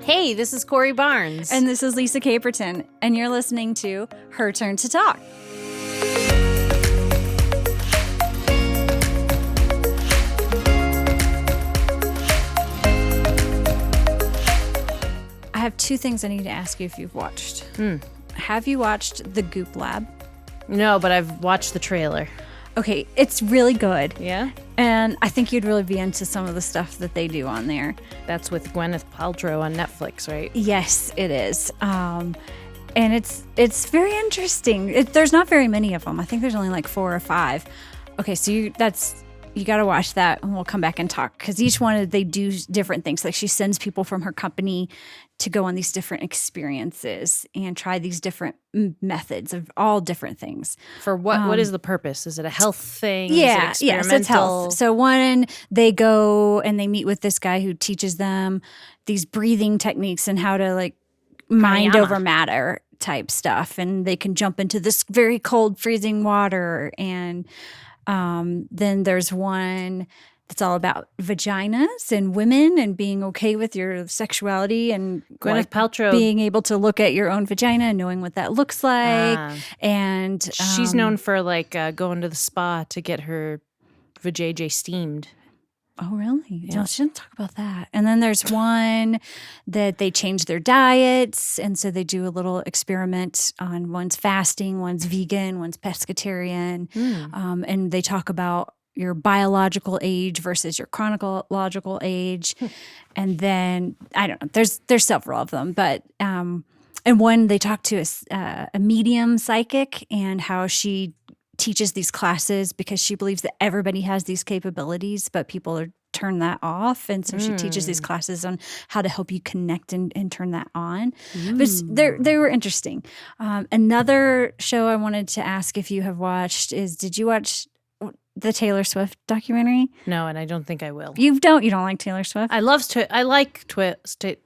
Hey, this is Corey Barnes. And this is Lisa Caperton, and you're listening to Her Turn to Talk. I have two things I need to ask you if you've watched. Have you watched The Goop Lab? No, but I've watched the trailer. Okay, it's really good. Yeah? And I think you'd really be into some of the stuff that they do on there. That's with Gwyneth Paltrow on Netflix, right? Yes, it is. And it's very interesting. There's not very many of them. I think there's only like 4 or 5. Okay, so you got to watch that, and we'll come back and talk, because each one they do different things. Like she sends people from her company to go on these different experiences and try these different methods of all different things. For what? What is the purpose? Is it a health thing? Yeah, is it experimental? Yes, it's health. So one, they go and they meet with this guy who teaches them these breathing techniques and how to like mind over matter type stuff, and they can jump into this very cold, freezing water. And then there's one that's all about vaginas and women and being okay with your sexuality and Gwyneth Paltrow being able to look at your own vagina and knowing what that looks like. And she's known for like going to the spa to get her vajayjay steamed. Oh, really? Yeah. No, she didn't talk about that. And then there's one that they change their diets. And so they do a little experiment on one's fasting, one's vegan, one's pescatarian. And they talk about your biological age versus your chronological age. And then, I don't know, there's several of them. But, and one, they talk to a medium psychic and how she teaches these classes because she believes that everybody has these capabilities, but people turn that off. And so she teaches these classes on how to help you connect and turn that on. But they were interesting. Another show I wanted to ask if you have watched is, did you watch the Taylor Swift documentary? No, and I don't think I will. You don't like Taylor Swift? I like Taylor Swift,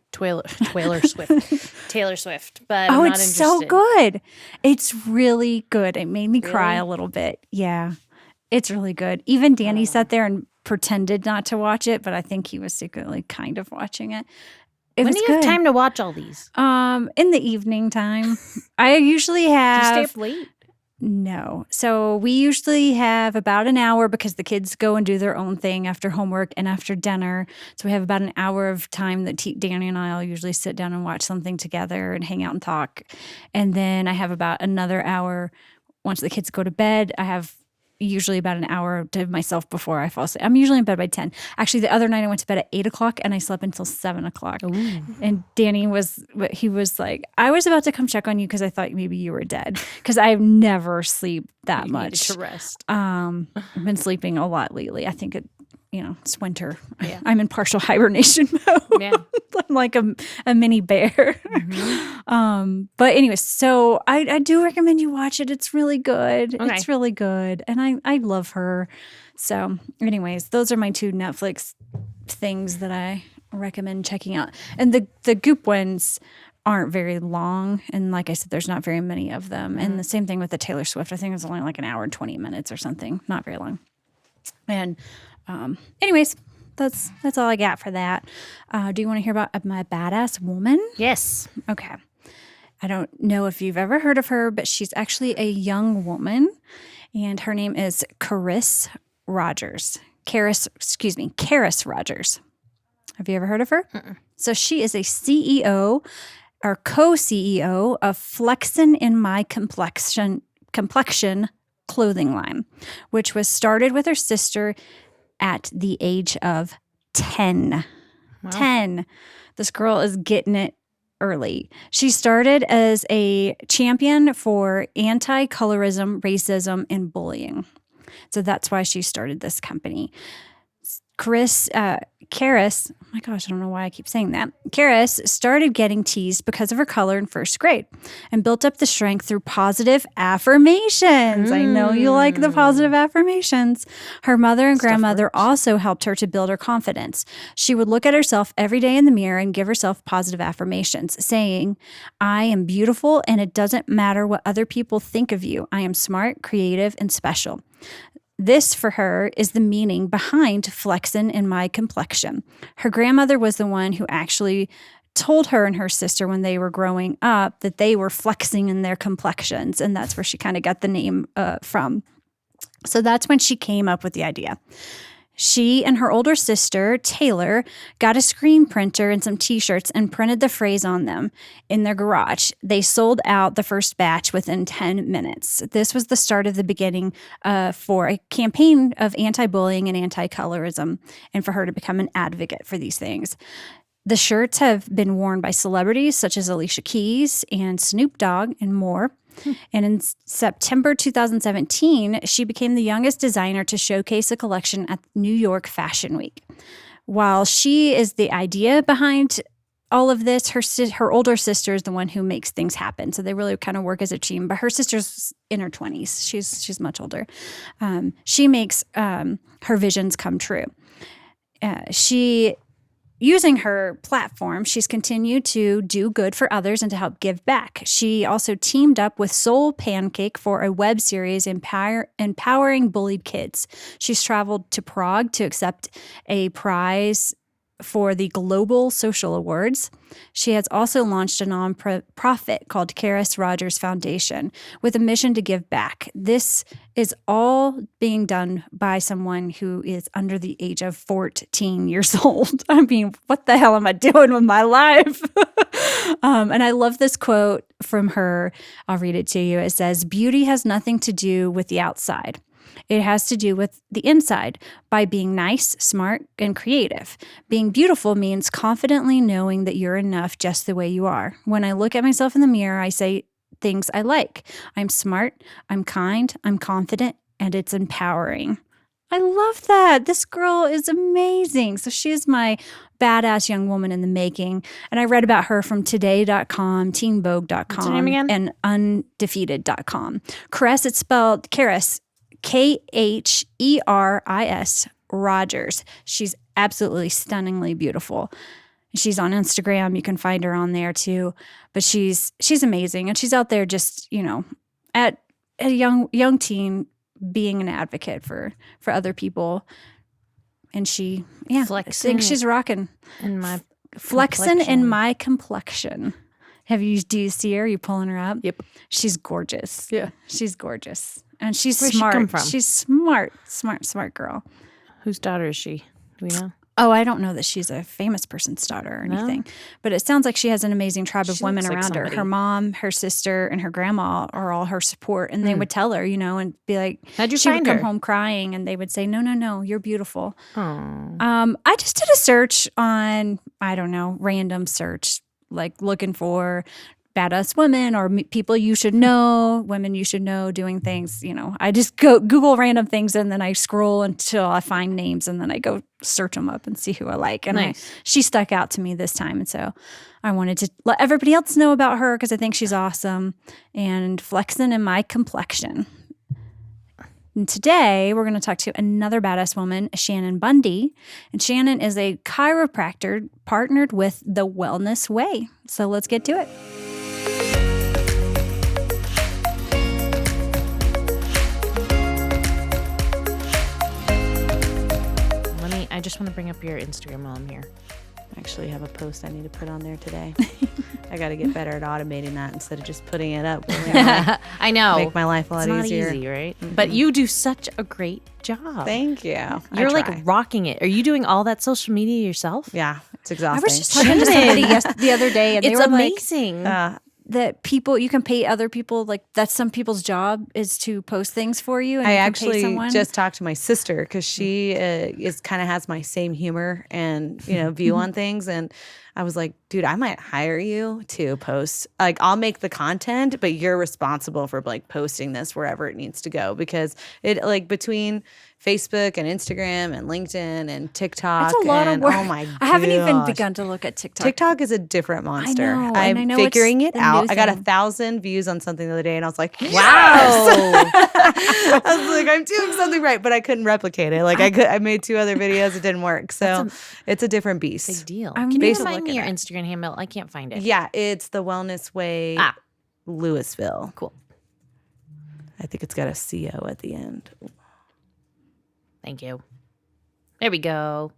but I'm not it's interested. so good. It's really good. It made me cry a little bit. Yeah, it's really good. Even Danny sat there and pretended not to watch it, but I think he was secretly kind of watching it. When do you have time to watch all these? In the evening time. I usually have. Do you stay up late? No. So we usually have about an hour because the kids go and do their own thing after homework and after dinner. So we have about an hour of time that Danny and I will usually sit down and watch something together and hang out and talk. And then I have about another hour once the kids go to bed. I have usually about an hour to myself before I fall asleep. I'm usually in bed by 10. Actually, the other night I went to bed at 8 o'clock and I slept until 7 o'clock. Ooh. And Danny was like, I was about to come check on you because I thought maybe you were dead, because I've never sleep that much. Needed to rest. I've been sleeping a lot lately. I think it's winter. Yeah. I'm in partial hibernation mode. Yeah. I'm like a mini bear. Mm-hmm. But anyways, so I do recommend you watch it. It's really good. Okay. It's really good. And I love her. So anyways, those are my 2 Netflix things that I recommend checking out. And the Goop ones aren't very long. And like I said, there's not very many of them. Mm-hmm. And the same thing with the Taylor Swift. I think it's only like an hour and 20 minutes or something. Not very long. And anyways, that's all I got for that. Do you want to hear about my badass woman? Yes. Okay. I don't know if you've ever heard of her, but she's actually a young woman, and her name is Karis Rogers. Karis Rogers. Have you ever heard of her? Mm-mm. So she is a CEO or co-CEO of Flexin' in My Complexion clothing line, which was started with her sister at the age of 10. Wow. 10. This girl is getting it early. She started as a champion for anti-colorism, racism, and bullying. So that's why she started this company. Karis, oh my gosh, I don't know why I keep saying that. Karis started getting teased because of her color in first grade and built up the strength through positive affirmations. I know you like the positive affirmations. Her mother and grandmother also helped her to build her confidence. She would look at herself every day in the mirror and give herself positive affirmations, saying, I am beautiful and it doesn't matter what other people think of you. I am smart, creative, and special. This, for her, is the meaning behind flexin' in my complexion. Her grandmother was the one who actually told her and her sister when they were growing up that they were flexing in their complexions. And that's where she kind of got the name from. So that's when she came up with the idea. She and her older sister, Taylor, got a screen printer and some t-shirts and printed the phrase on them in their garage. They sold out the first batch within 10 minutes. This was the start of the beginning for a campaign of anti-bullying and anti-colorism, and for her to become an advocate for these things. The shirts have been worn by celebrities such as Alicia Keys and Snoop Dogg and more. And in September 2017, she became the youngest designer to showcase a collection at New York Fashion Week. While she is the idea behind all of this, her older sister is the one who makes things happen. So they really kind of work as a team. But her sister's in her 20s. She's much older. She makes her visions come true. Using her platform, she's continued to do good for others and to help give back. She also teamed up with Soul Pancake for a web series empowering bullied kids. She's traveled to Prague to accept a prize for the Global Social Awards. She has also launched a nonprofit called Karis Rogers Foundation with a mission to give back. This is all being done by someone who is under the age of 14 years old. I mean, what the hell am I doing with my life? And I love this quote from her. I'll read it to you. It says, "Beauty has nothing to do with the outside. It has to do with the inside by being nice, smart, and creative. Being beautiful means confidently knowing that you're enough just the way you are. When I look at myself in the mirror, I say things I like. I'm smart, I'm kind, I'm confident, and it's empowering." I love that. This girl is amazing. So she is my badass young woman in the making. And I read about her from today.com, teenvogue.com, What's her name again? and undefeated.com. Karis, it's spelled Karis, Kheris Rogers. She's absolutely stunningly beautiful. She's on Instagram. You can find her on there too. But she's amazing, and she's out there just, at a young teen, being an advocate for other people. And she, I think she's rocking. Flexing in my complexion. Do you see her? Are you pulling her up? Yep. She's gorgeous. Yeah. She's gorgeous. And she's Where'd smart. she come from? She's smart girl. Whose daughter is she? Do we know? Oh, I don't know that she's a famous person's daughter or anything, but it sounds like she has an amazing tribe of women around her. Her mom, her sister, and her grandma are all her support, and they would tell her, and be like, "How'd you she find would her?" come home crying, and they would say, "No, you're beautiful." Oh. I just did a search on, I don't know, random search, like looking for badass women or people you should know, women you should know doing things. I just go Google random things, and then I scroll until I find names, and then I go search them up and see who I like. And she stuck out to me this time. And so I wanted to let everybody else know about her because I think she's awesome and flexing in my complexion. And today we're going to talk to another badass woman, Shannon Bundy. And Shannon is a chiropractor partnered with The Wellness Way. So let's get to it. I just want to bring up your Instagram while I'm here. I actually have a post I need to put on there today. I got to get better at automating that instead of just putting it up. I know. Make my life a lot easier. It's not easy, right? Mm-hmm. But you do such a great job. Thank you. You're like rocking it. Are you doing all that social media yourself? Yeah, it's exhausting. I was just talking to somebody the other day, and they were amazing. That people, you can pay other people, like that's some people's job is to post things for you. And I you can actually pay someone. just talked to my sister because she is kind of has my same humor and view on things, and I was like, dude, I might hire you to post. Like, I'll make the content, but you're responsible for like posting this wherever it needs to go, because it between Facebook and Instagram and LinkedIn and TikTok. It's a lot of work. Oh my god. I haven't even begun to look at TikTok. TikTok is a different monster. I know. I'm figuring it out. I got 1,000 views on something the other day, and I was like, wow. I was like, I'm doing something right, but I couldn't replicate it. Like I made 2 other videos, it didn't work. So it's a different beast. Big deal. I'm Can you basically find me your Instagram handle? I can't find it. Yeah, it's The Wellness Way, Louisville. Cool. I think it's got a CO at the end. Thank you. There we go.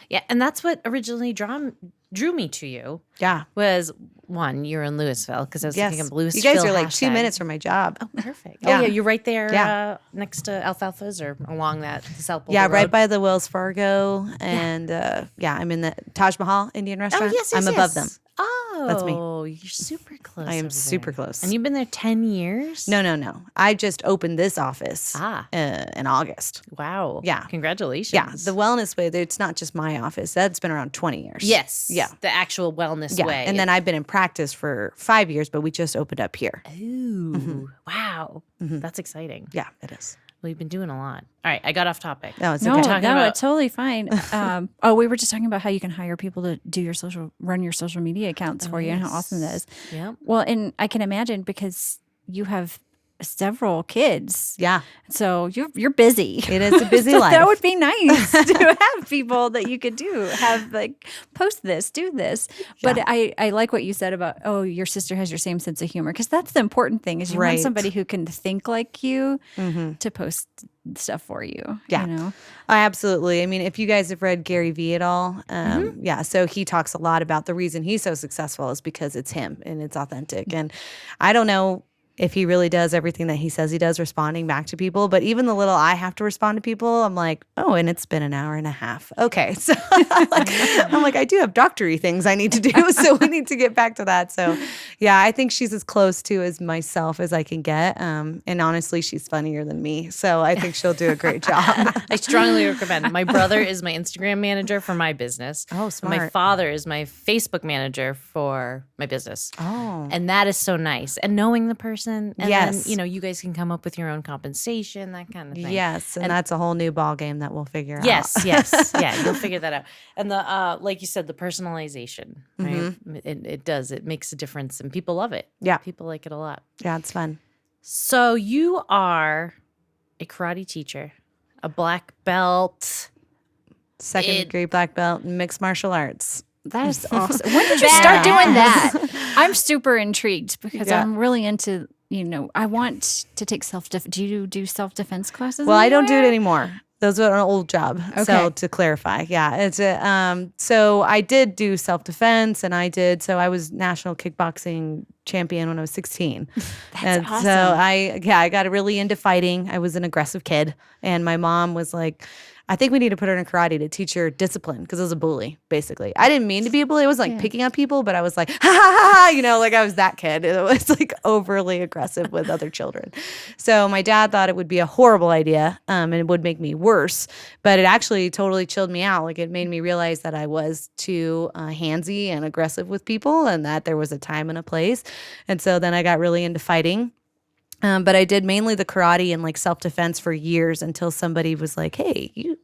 Yeah, and that's what originally drew me to you. Yeah. Was one, you're in Louisville because I was thinking of Louisville. You guys are like hashtag. 2 minutes from my job. Oh, perfect. Yeah. Oh, yeah, you're right there Yeah. next to Alfalfa's or along that South Boulder Yeah, Road. right by the Wells Fargo. And I'm in the Taj Mahal Indian restaurant. Oh, yes, I'm above them. Oh, That's me. You're super close. I am over super there. close. And you've been there 10 years? No. I just opened this office Ah. in August. Wow. Yeah. Congratulations. Yeah, the wellness way, it's not just my office. That's been around 20 years. Yes. Yeah. The actual wellness Yeah. way. And then I've been in practice for 5 years, but we just opened up here. Ooh. Wow. That's exciting. Yeah, it is. Well, you've been doing a lot. All right. I got off topic. No, it's No, okay. Talking about- it's totally fine. We were just talking about how you can hire people to do run your social media accounts for you, and how awesome that is. Yep. Well, and I can imagine because you have several kids, Yeah, so you're busy. it is a busy So life. that would be nice to have people that you could have like post this, do this. But I like what you said about your sister has your same sense of humor, because that's the important thing is you want Right. somebody who can think like you to post stuff for you. Yeah. You know? Absolutely. I mean, if you guys have read Gary Vee at all, yeah, so he talks a lot about the reason he's so successful is because it's him and it's authentic. And I don't know if he really does everything that he says he does, responding back to people, but even the little I have to respond to people, I'm like, oh, and it's been an hour and a half. Okay. So I'm like, I do have doctory things I need to do. So we need to get back to that. So yeah, I think she's as close to as myself as I can get. And honestly, she's funnier than me. So I think she'll do a great job. I strongly recommend. My brother is my Instagram manager for my business. Oh, And my smart. father is my Facebook manager for my business. Oh. And that is so nice. And knowing the person, and Yes. then, you guys can come up with your own compensation, that kind of thing. Yes, and that's a whole new ball game that we'll figure out. Yes, yeah, you'll figure that out. And the like you said, the personalization, right? It does. It makes a difference, and people love it. Yeah. People like it a lot. Yeah, it's fun. So you are a karate teacher, a black belt. Second degree black belt in mixed martial arts. That is awesome. When did you start doing that? I'm super intrigued because Yeah. I'm really into, I want to take self-defense. Do you do self-defense classes? Well, I don't do it anywhere? anymore. Those are an old job. So Okay. to clarify, yeah, it's so I did do self defense, and I was national kickboxing champion when I was 16. And awesome. so I got really into fighting. I was an aggressive kid, and my mom was like, I think we need to put her in karate to teach her discipline, because I was a bully, basically. I didn't mean to be a bully. I was like picking on people, but I was like, ha ha ha, ha, like I was that kid. It was like overly aggressive with other children. So my dad thought it would be a horrible idea, and it would make me worse. But it actually totally chilled me out. Like, it made me realize that I was too handsy and aggressive with people, and that there was a time and a place. And so then I got really into fighting. But I did mainly the karate and like self-defense for years, until somebody was like, hey, you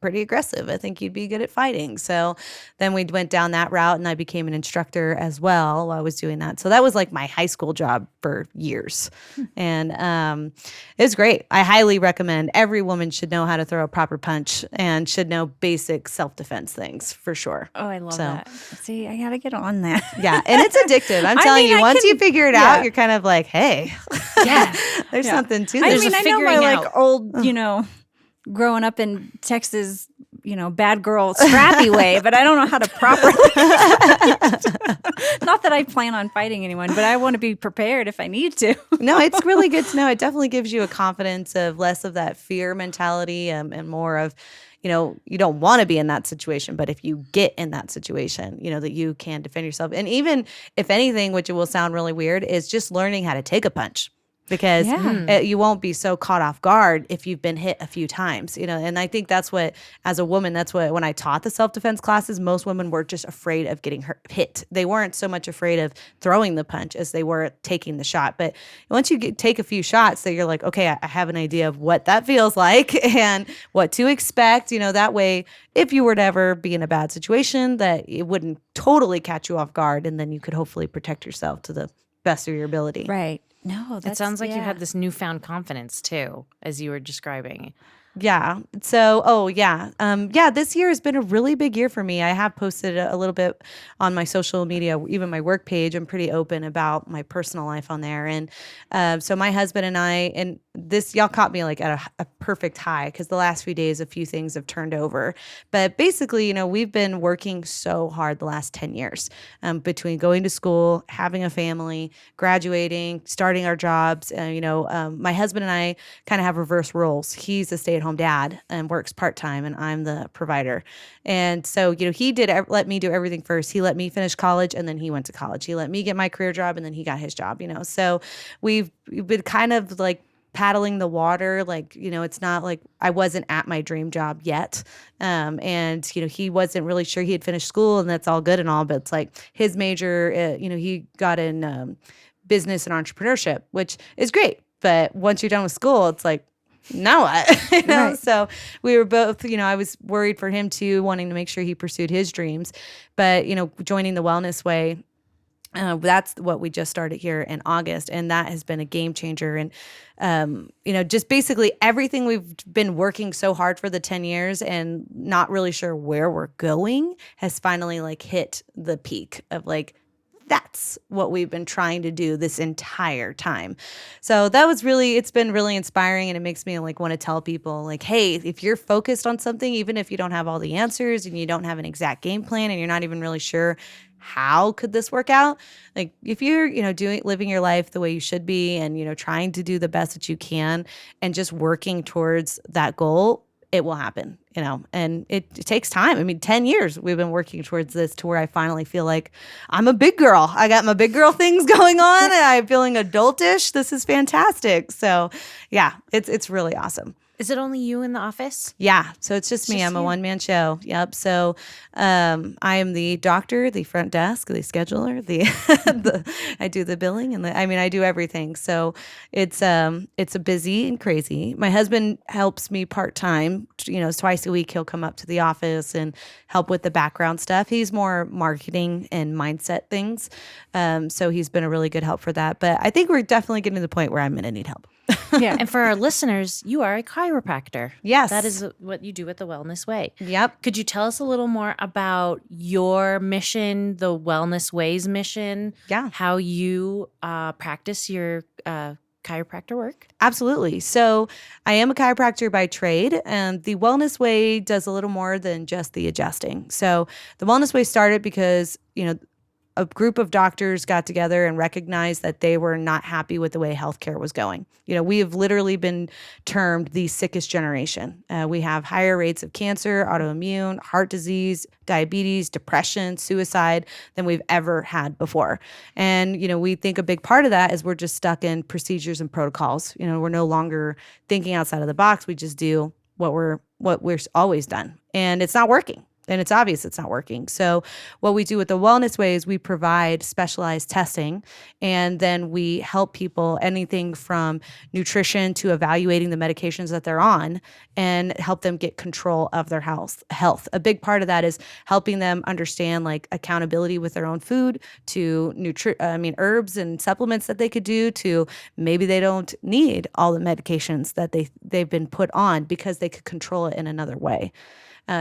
pretty aggressive. I think you'd be good at fighting. So then we went down that route, and I became an instructor as well while I was doing that. So that was like my high school job for years. And it was great. I highly recommend every woman should know how to throw a proper punch and should know basic self-defense things for sure. Oh, I love So- that. See, I got to get on that. Yeah. And it's addictive. I'm I telling mean, you, I once you can- figure it yeah. out, you're kind of like, hey, Yeah. there's Yeah. something to I this. mean, a I know my figuring like out. old, growing up in Texas, bad girl, scrappy way, but I don't know how to properly. Not that I plan on fighting anyone, but I want to be prepared if I need to. No, it's really good to know. It definitely gives you a confidence of less of that fear mentality, and more of, you don't want to be in that situation, but if you get in that situation, that you can defend yourself. And even if anything, which it will sound really weird, is just learning how to take a punch. Because you won't be so caught off guard if you've been hit a few times, and I think that's what, as a woman, that's what, when I taught the self-defense classes, most women were just afraid of getting hit. They weren't so much afraid of throwing the punch as they were taking the shot. But once you take a few shots, that you're like, okay, I have an idea of what that feels like and what to expect, that way, if you were to ever be in a bad situation, that it wouldn't totally catch you off guard, and then you could hopefully protect yourself to the best of your ability. Right. No, It sounds like you had this newfound confidence too, as you were describing. Yeah. So, yeah, this year has been a really big year for me. I have posted a little bit on my social media, even my work page. I'm pretty open about my personal life on there. And so my husband and I, and this, y'all caught me like at a perfect high because the last few days, a few things have turned over. But basically, we've been working so hard the last 10 years between going to school, having a family, graduating, starting our jobs. My husband and I kind of have reverse roles. He's a stay-at-home dad and works part-time, and I'm the provider. And so, he did let me do everything first. He let me finish college, and then he went to college. He let me get my career job, and then he got his job. So we've been kind of like paddling the water. Like, it's not like I wasn't at my dream job yet. And he wasn't really sure. He had finished school, and that's all good and all, but it's like his major, he got in business and entrepreneurship, which is great. But once you're done with school, it's like, now what? Right. So we were both, I was worried for him too, wanting to make sure he pursued his dreams. But, joining the Wellness Way, that's what we just started here in August. And that has been a game changer. And, just basically everything we've been working so hard for the 10 years and not really sure where we're going has finally like hit the peak of like, that's what we've been trying to do this entire time. So it's been really inspiring, and it makes me like want to tell people like, hey, if you're focused on something, even if you don't have all the answers and you don't have an exact game plan and you're not even really sure how could this work out, like if you're, living your life the way you should be and, trying to do the best that you can and just working towards that goal, it will happen, and it takes time. I mean, 10 years we've been working towards this to where I finally feel like I'm a big girl. I got my big girl things going on and I'm feeling adultish. This is fantastic. So yeah, it's really awesome. Is it only you in the office? Yeah. So it's just me. I'm a one-man show. Yep. So I am the doctor, the front desk, the scheduler, I do the billing and I do everything. So it's a busy and crazy. My husband helps me part-time, twice a week he'll come up to the office and help with the background stuff. He's more marketing and mindset things. So he's been a really good help for that. But I think we're definitely getting to the point where I'm going to need help. Yeah. And for our listeners, you are a chiropractor. Yes. That is what you do at the Wellness Way. Yep. Could you tell us a little more about your mission, the Wellness Way's mission? Yeah. How you practice your chiropractor work? Absolutely. So I am a chiropractor by trade, and the Wellness Way does a little more than just the adjusting. So the Wellness Way started because, a group of doctors got together and recognized that they were not happy with the way healthcare was going. We have literally been termed the sickest generation. We have higher rates of cancer, autoimmune, heart disease, diabetes, depression, suicide than we've ever had before. And, we think a big part of that is we're just stuck in procedures and protocols. We're no longer thinking outside of the box. We just do what we're always done. And it's not working. And it's obvious it's not working. So what we do with the Wellness Way is we provide specialized testing, and then we help people anything from nutrition to evaluating the medications that they're on and help them get control of their health. A big part of that is helping them understand like accountability with their own food to herbs and supplements that they could do to maybe they don't need all the medications that they've been put on because they could control it in another way.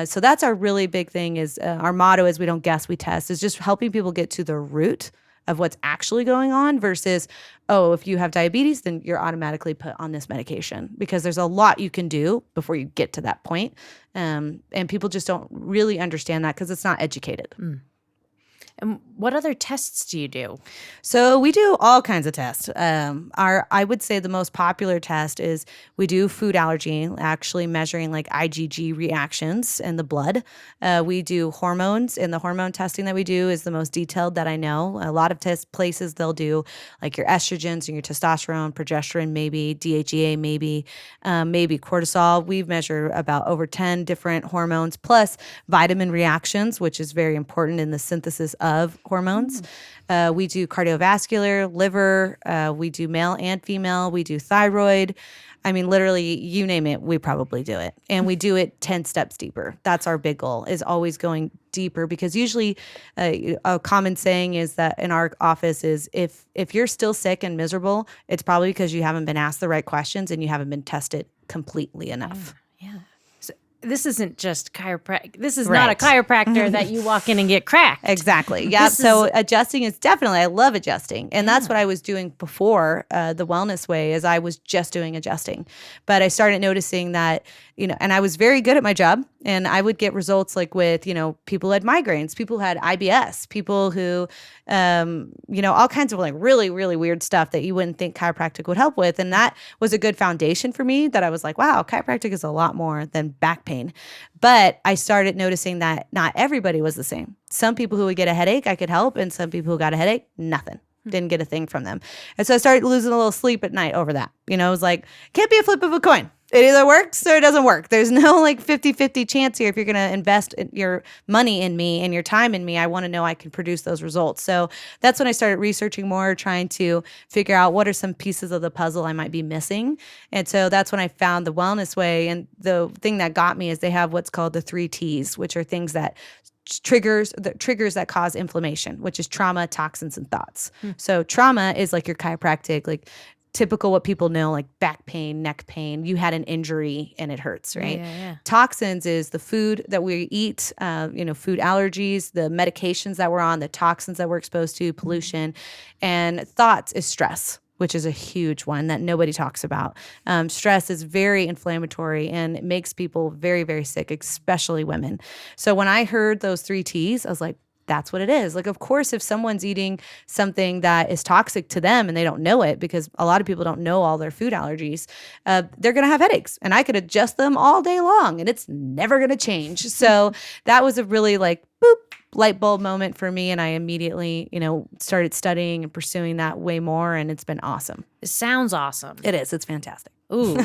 So that's our really big thing is our motto is we don't guess, we test, is just helping people get to the root of what's actually going on versus, if you have diabetes, then you're automatically put on this medication because there's a lot you can do before you get to that point. And people just don't really understand that because it's not educated. And what other tests do you do? So we do all kinds of tests. I would say the most popular test is we do food allergy, actually measuring like IgG reactions in the blood. We do hormones, and the hormone testing that we do is the most detailed that I know. A lot of test places they'll do like your estrogens and your testosterone, progesterone, maybe DHEA, maybe cortisol. We measure about over 10 different hormones plus vitamin reactions, which is very important in the synthesis of hormones. We do cardiovascular, liver, we do male and female, we do thyroid. I mean, literally, you name it, we probably do it. And we do it 10 steps deeper. That's our big goal, is always going deeper, because usually a common saying is that in our office is if you're still sick and miserable, it's probably because you haven't been asked the right questions and you haven't been tested completely enough. Yeah. So this isn't just chiropractic. This is not a chiropractor that you walk in and get cracked. Exactly. Yeah. So adjusting is definitely, I love adjusting. And that's what I was doing before the wellness way is I was just doing adjusting. But I started noticing that, and I was very good at my job and I would get results like with, people who had migraines, people who had IBS, people who, all kinds of like really, really weird stuff that you wouldn't think chiropractic would help with. And that was a good foundation for me that I was like, wow, chiropractic is a lot more than back pain. But I started noticing that not everybody was the same. Some people who would get a headache, I could help. And some people who got a headache, nothing. Didn't get a thing from them. And so I started losing a little sleep at night over that. It was like, can't be a flip of a coin. It either works or it doesn't work. There's no like 50-50 chance here. If you're going to invest your money in me and your time in me, I want to know I can produce those results. So that's when I started researching more, trying to figure out what are some pieces of the puzzle I might be missing. And so that's when I found the wellness way. And the thing that got me is they have what's called the 3 T's, which are things that triggers that cause inflammation, which is trauma, toxins, and thoughts. So trauma is like your chiropractic, like typical what people know, like back pain, neck pain. You had an injury and it hurts, right? Yeah. Toxins is the food that we eat, food allergies, the medications that we're on, the toxins that we're exposed to, pollution. And thoughts is stress, which is a huge one that nobody talks about. Stress is very inflammatory and it makes people very, very sick, especially women. So when I heard those 3 T's, I was like, that's what it is. Like, of course, if someone's eating something that is toxic to them and they don't know it, because a lot of people don't know all their food allergies, they're going to have headaches and I could adjust them all day long and it's never going to change. So that was a really like, boop, light bulb moment for me. And I immediately, started studying and pursuing that way more. And it's been awesome. It sounds awesome. It is. It's fantastic. Ooh,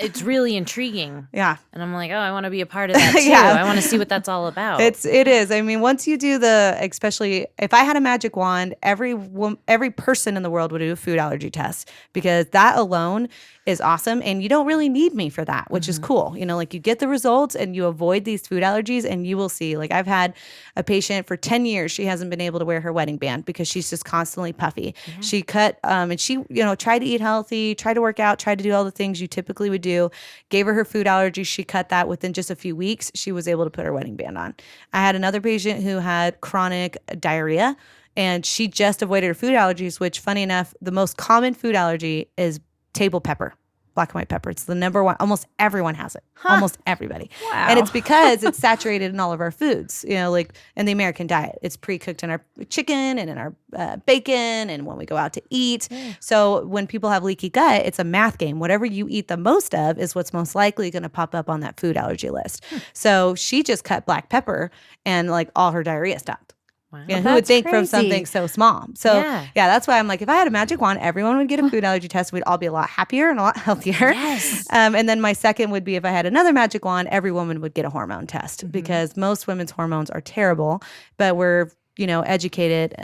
it's really intriguing. Yeah. And I'm like, oh, I want to be a part of that too. Yeah. I want to see what that's all about. It is. I mean, once you do especially if I had a magic wand, every person in the world would do a food allergy test because that alone is awesome. And you don't really need me for that, which is cool. Like you get the results and you avoid these food allergies and you will see, like I've had a patient for 10 years. She hasn't been able to wear her wedding band because she's just constantly puffy. Mm-hmm. She cut, and she, tried to eat healthy, tried to work out, tried to do all the things you typically would do, gave her food allergies. She cut that within just a few weeks. She was able to put her wedding band on. I had another patient who had chronic diarrhea and she just avoided her food allergies, which funny enough, the most common food allergy is table pepper. Black and white pepper. It's the number one. Almost everyone has it. Huh. Almost everybody. Wow. And it's because it's saturated in all of our foods, like in the American diet. It's pre-cooked in our chicken and in our bacon and when we go out to eat. Yeah. So when people have leaky gut, it's a math game. Whatever you eat the most of is what's most likely going to pop up on that food allergy list. So she just cut black pepper and like all her diarrhea stopped. Wow. Who would think from something so small? So yeah, that's why I'm like, if I had a magic wand, everyone would get a food allergy test. We'd all be a lot happier and a lot healthier. Yes. And then my second would be if I had another magic wand, every woman would get a hormone test because most women's hormones are terrible, but we're, educated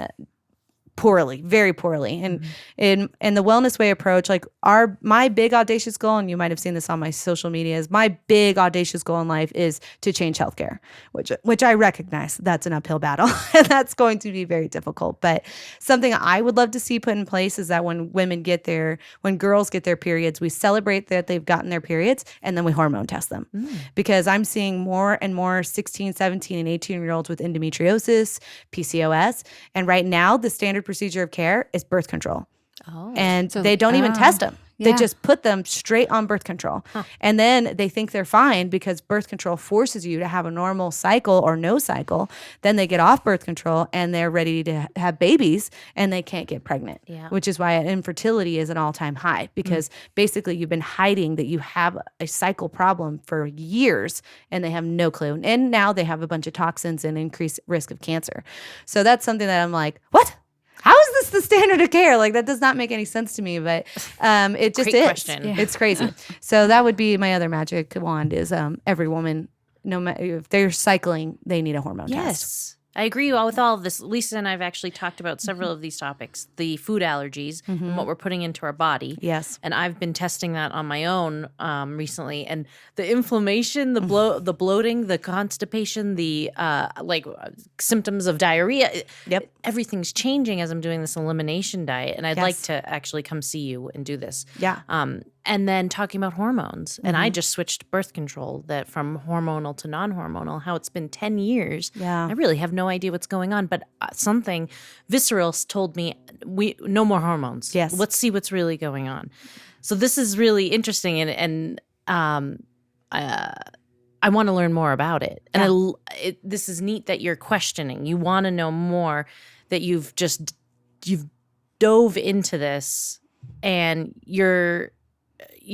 poorly, very poorly. And in the wellness way approach, like my big audacious goal, and you might have seen this on my social media, is my big audacious goal in life is to change healthcare, which I recognize that's an uphill battle and that's going to be very difficult. But something I would love to see put in place is that when girls get their periods, we celebrate that they've gotten their periods and then we hormone test them. Because I'm seeing more and more 16, 17, and 18-year-olds with endometriosis, PCOS. And right now, the standard procedure of care is birth control. And so they don't even test them. Yeah. They just put them straight on birth control. And then they think they're fine because birth control forces you to have a normal cycle or no cycle. Then they get off birth control and they're ready to have babies and they can't get pregnant, which is why infertility is an all-time high because basically you've been hiding that you have a cycle problem for years and they have no clue. And now they have a bunch of toxins and increased risk of cancer. So that's something that I'm like, what? How is this the standard of care? Like that does not make any sense to me, but it just Great is. Question. Yeah. It's crazy. So that would be my other magic wand is every woman, no matter if they're cycling, they need a hormone test. Yes. I agree with all of this. Lisa and I have actually talked about several of these topics, the food allergies and what we're putting into our body. Yes. And I've been testing that on my own recently. And the inflammation, the bloating, the constipation, the symptoms of diarrhea. Yep. Everything's changing as I'm doing this elimination diet. And I'd Yes. like to actually come see you and do this. Yeah. And then talking about hormones. And I just switched birth control that from hormonal to non-hormonal, how it's been 10 years. Yeah. I really have no idea what's going on, but something visceral told me no more hormones. Yes. Let's see what's really going on. So this is really interesting, and I want to learn more about it. And this is neat that you're questioning. You want to know more, that you've dove into this, and you're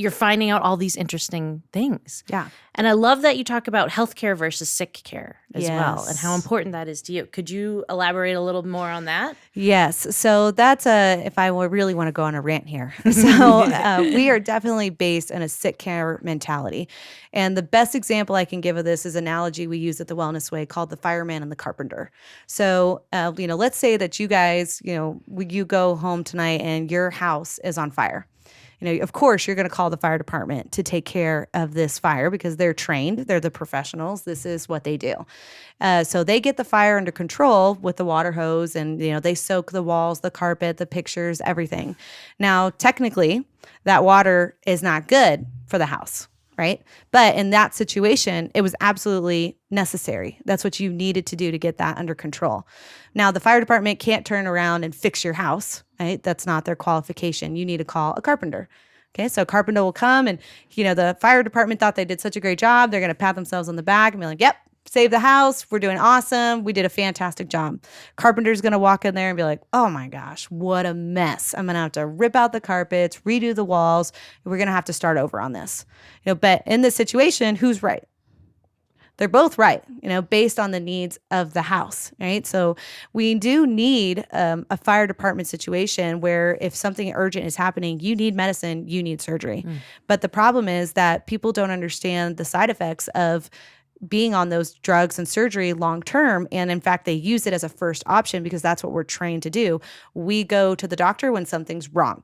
finding out all these interesting things. Yeah. And I love that you talk about healthcare versus sick care as well, and how Yes. important that is to you. Could you elaborate a little more on that? Yes. So that's if I really want to go on a rant here. So we are definitely based in a sick care mentality. And the best example I can give of this is an analogy we use at the Wellness Way called the fireman and the carpenter. So, let's say that you guys, you go home tonight and your house is on fire. Of course, you're going to call the fire department to take care of this fire because they're trained. They're the professionals. This is what they do. So they get the fire under control with the water hose, and they soak the walls, the carpet, the pictures, everything. Now, technically, that water is not good for the house, right? But in that situation, it was absolutely necessary. That's what you needed to do to get that under control. Now, the fire department can't turn around and fix your house, right? That's not their qualification. You need to call a carpenter. Okay, so a carpenter will come, and the fire department thought they did such a great job. They're going to pat themselves on the back and be like, "Yep, saved the house. We're doing awesome. We did a fantastic job." Carpenter's going to walk in there and be like, "Oh my gosh, what a mess. I'm going to have to rip out the carpets, redo the walls. We're going to have to start over on this." But in this situation, who's right? They're both right, based on the needs of the house, right? So we do need a fire department situation where if something urgent is happening, you need medicine, you need surgery. But the problem is that people don't understand the side effects of being on those drugs and surgery long term. And in fact, they use it as a first option because that's what we're trained to do. We go to the doctor when something's wrong.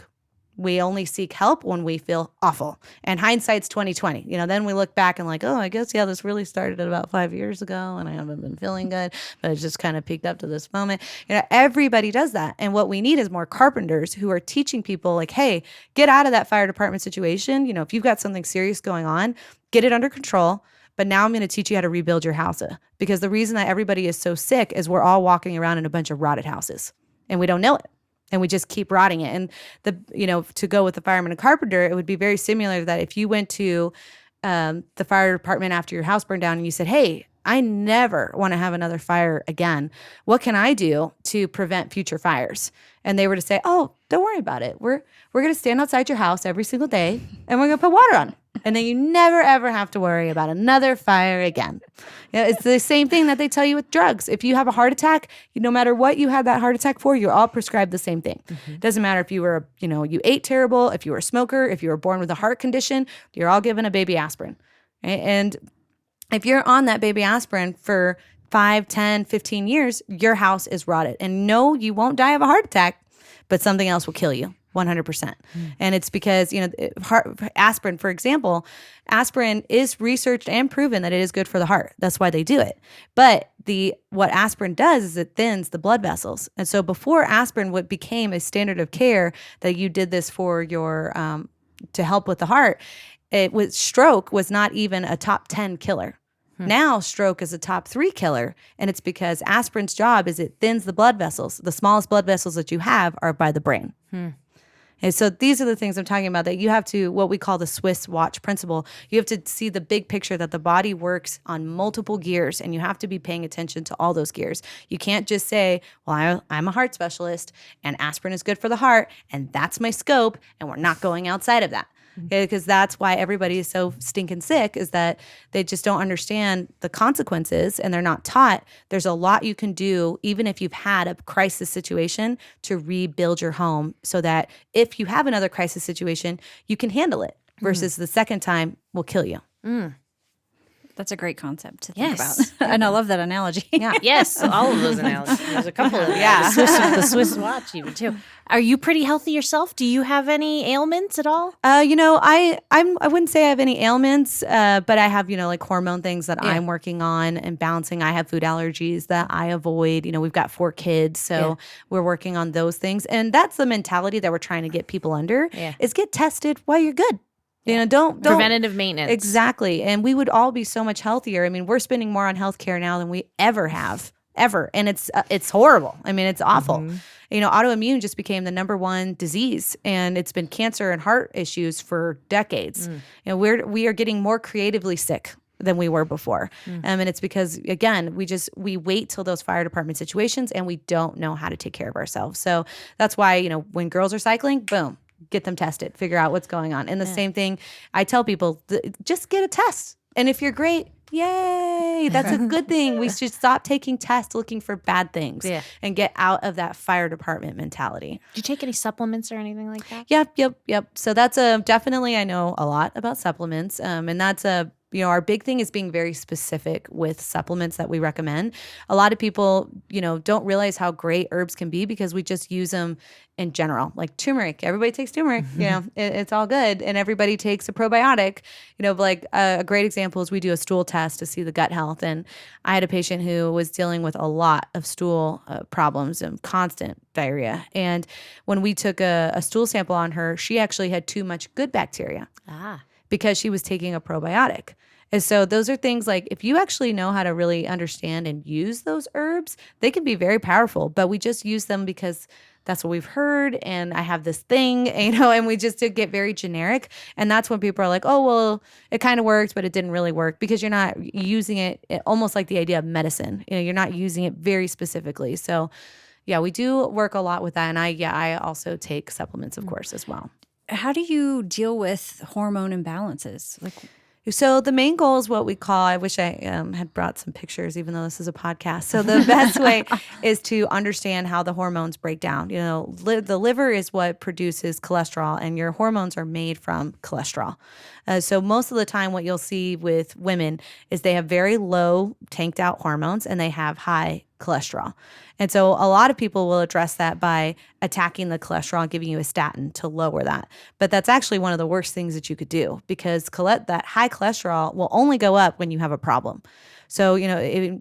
We only seek help when we feel awful. And hindsight's 2020. Then we look back and oh, I guess, this really started at about 5 years ago and I haven't been feeling good, but it's just kind of peaked up to this moment. Everybody does that. And what we need is more carpenters who are teaching people hey, get out of that fire department situation. If you've got something serious going on, get it under control. But now I'm going to teach you how to rebuild your house. Because the reason that everybody is so sick is we're all walking around in a bunch of rotted houses and we don't know it. And we just keep rotting it. And to go with the fireman and carpenter, it would be very similar to that if you went to the fire department after your house burned down and you said, "Hey, I never want to have another fire again. What can I do to prevent future fires?" And they were to say, "Oh, don't worry about it. We're going to stand outside your house every single day and we're going to put water on. And then you never, ever have to worry about another fire again." It's the same thing that they tell you with drugs. If you have a heart attack, no matter what you had that heart attack for, you're all prescribed the same thing. It doesn't matter if you were, you ate terrible, if you were a smoker, if you were born with a heart condition, you're all given a baby aspirin. Right? And if you're on that baby aspirin for 5, 10, 15 years, your house is rotted. And no, you won't die of a heart attack, but something else will kill you. 100%. And it's because, aspirin, for example, aspirin is researched and proven that it is good for the heart. That's why they do it. But what aspirin does is it thins the blood vessels. And so before aspirin became a standard of care that you did this for your, to help with the heart, stroke was not even a top 10 killer. Now stroke is a top 3 killer, and it's because aspirin's job is it thins the blood vessels. The smallest blood vessels that you have are by the brain. And so these are the things I'm talking about, that you have to, what we call the Swiss watch principle. You have to see the big picture, that the body works on multiple gears, and you have to be paying attention to all those gears. You can't just say, "Well, I'm a heart specialist and aspirin is good for the heart and that's my scope, and we're not going outside of that." Because that's why everybody is so stinking sick, is that they just don't understand the consequences, and they're not taught there's a lot you can do, even if you've had a crisis situation, to rebuild your home so that if you have another crisis situation, you can handle it versus the second time will kill you. That's a great concept to think about. And I love that analogy. Yeah. Yes, all of those analogies. There's a couple of them. Yeah. The Swiss watch even too. Are you pretty healthy yourself? Do you have any ailments at all? I wouldn't say I have any ailments, but I have, like hormone things that I'm working on and balancing. I have food allergies that I avoid. We've got 4 kids, so we're working on those things. And that's the mentality that we're trying to get people under is get tested while you're good. Don't preventative maintenance. Exactly. And we would all be so much healthier. I mean, we're spending more on healthcare now than we ever have, ever. And it's horrible. I mean, it's awful. Autoimmune just became the number one disease, and it's been cancer and heart issues for decades. We are getting more creatively sick than we were before. And it's because, again, we wait till those fire department situations and we don't know how to take care of ourselves. So that's why, when girls are cycling, boom, get them tested, figure out what's going on. And the same thing, I tell people, just get a test. And if you're great, yay, that's a good thing. We should stop taking tests looking for bad things and get out of that fire department mentality. Do you take any supplements or anything like that? Yep. So that's definitely, I know a lot about supplements. And that's our big thing is being very specific with supplements that we recommend. A lot of people, don't realize how great herbs can be because we just use them in general, like turmeric. Everybody takes turmeric, it's all good. And everybody takes a probiotic, like a great example is we do a stool test to see the gut health. And I had a patient who was dealing with a lot of stool problems and constant diarrhea. And when we took a stool sample on her, she actually had too much good bacteria. Because she was taking a probiotic. And so those are things like if you actually know how to really understand and use those herbs, they can be very powerful, but we just use them because that's what we've heard. And I have this thing, and we just get very generic. And that's when people are like, oh, well, it kind of worked, but it didn't really work because you're not using it almost like the idea of medicine. You're not using it very specifically. So yeah, we do work a lot with that. And I also take supplements, of course, as well. How do you deal with hormone imbalances? So the main goal is what we call, I wish I had brought some pictures, even though this is a podcast. So the best way is to understand how the hormones break down. The liver is what produces cholesterol, and your hormones are made from cholesterol. So most of the time what you'll see with women is they have very low tanked out hormones and they have high cholesterol. And so a lot of people will address that by attacking the cholesterol and giving you a statin to lower that. But that's actually one of the worst things that you could do because that high cholesterol will only go up when you have a problem. So,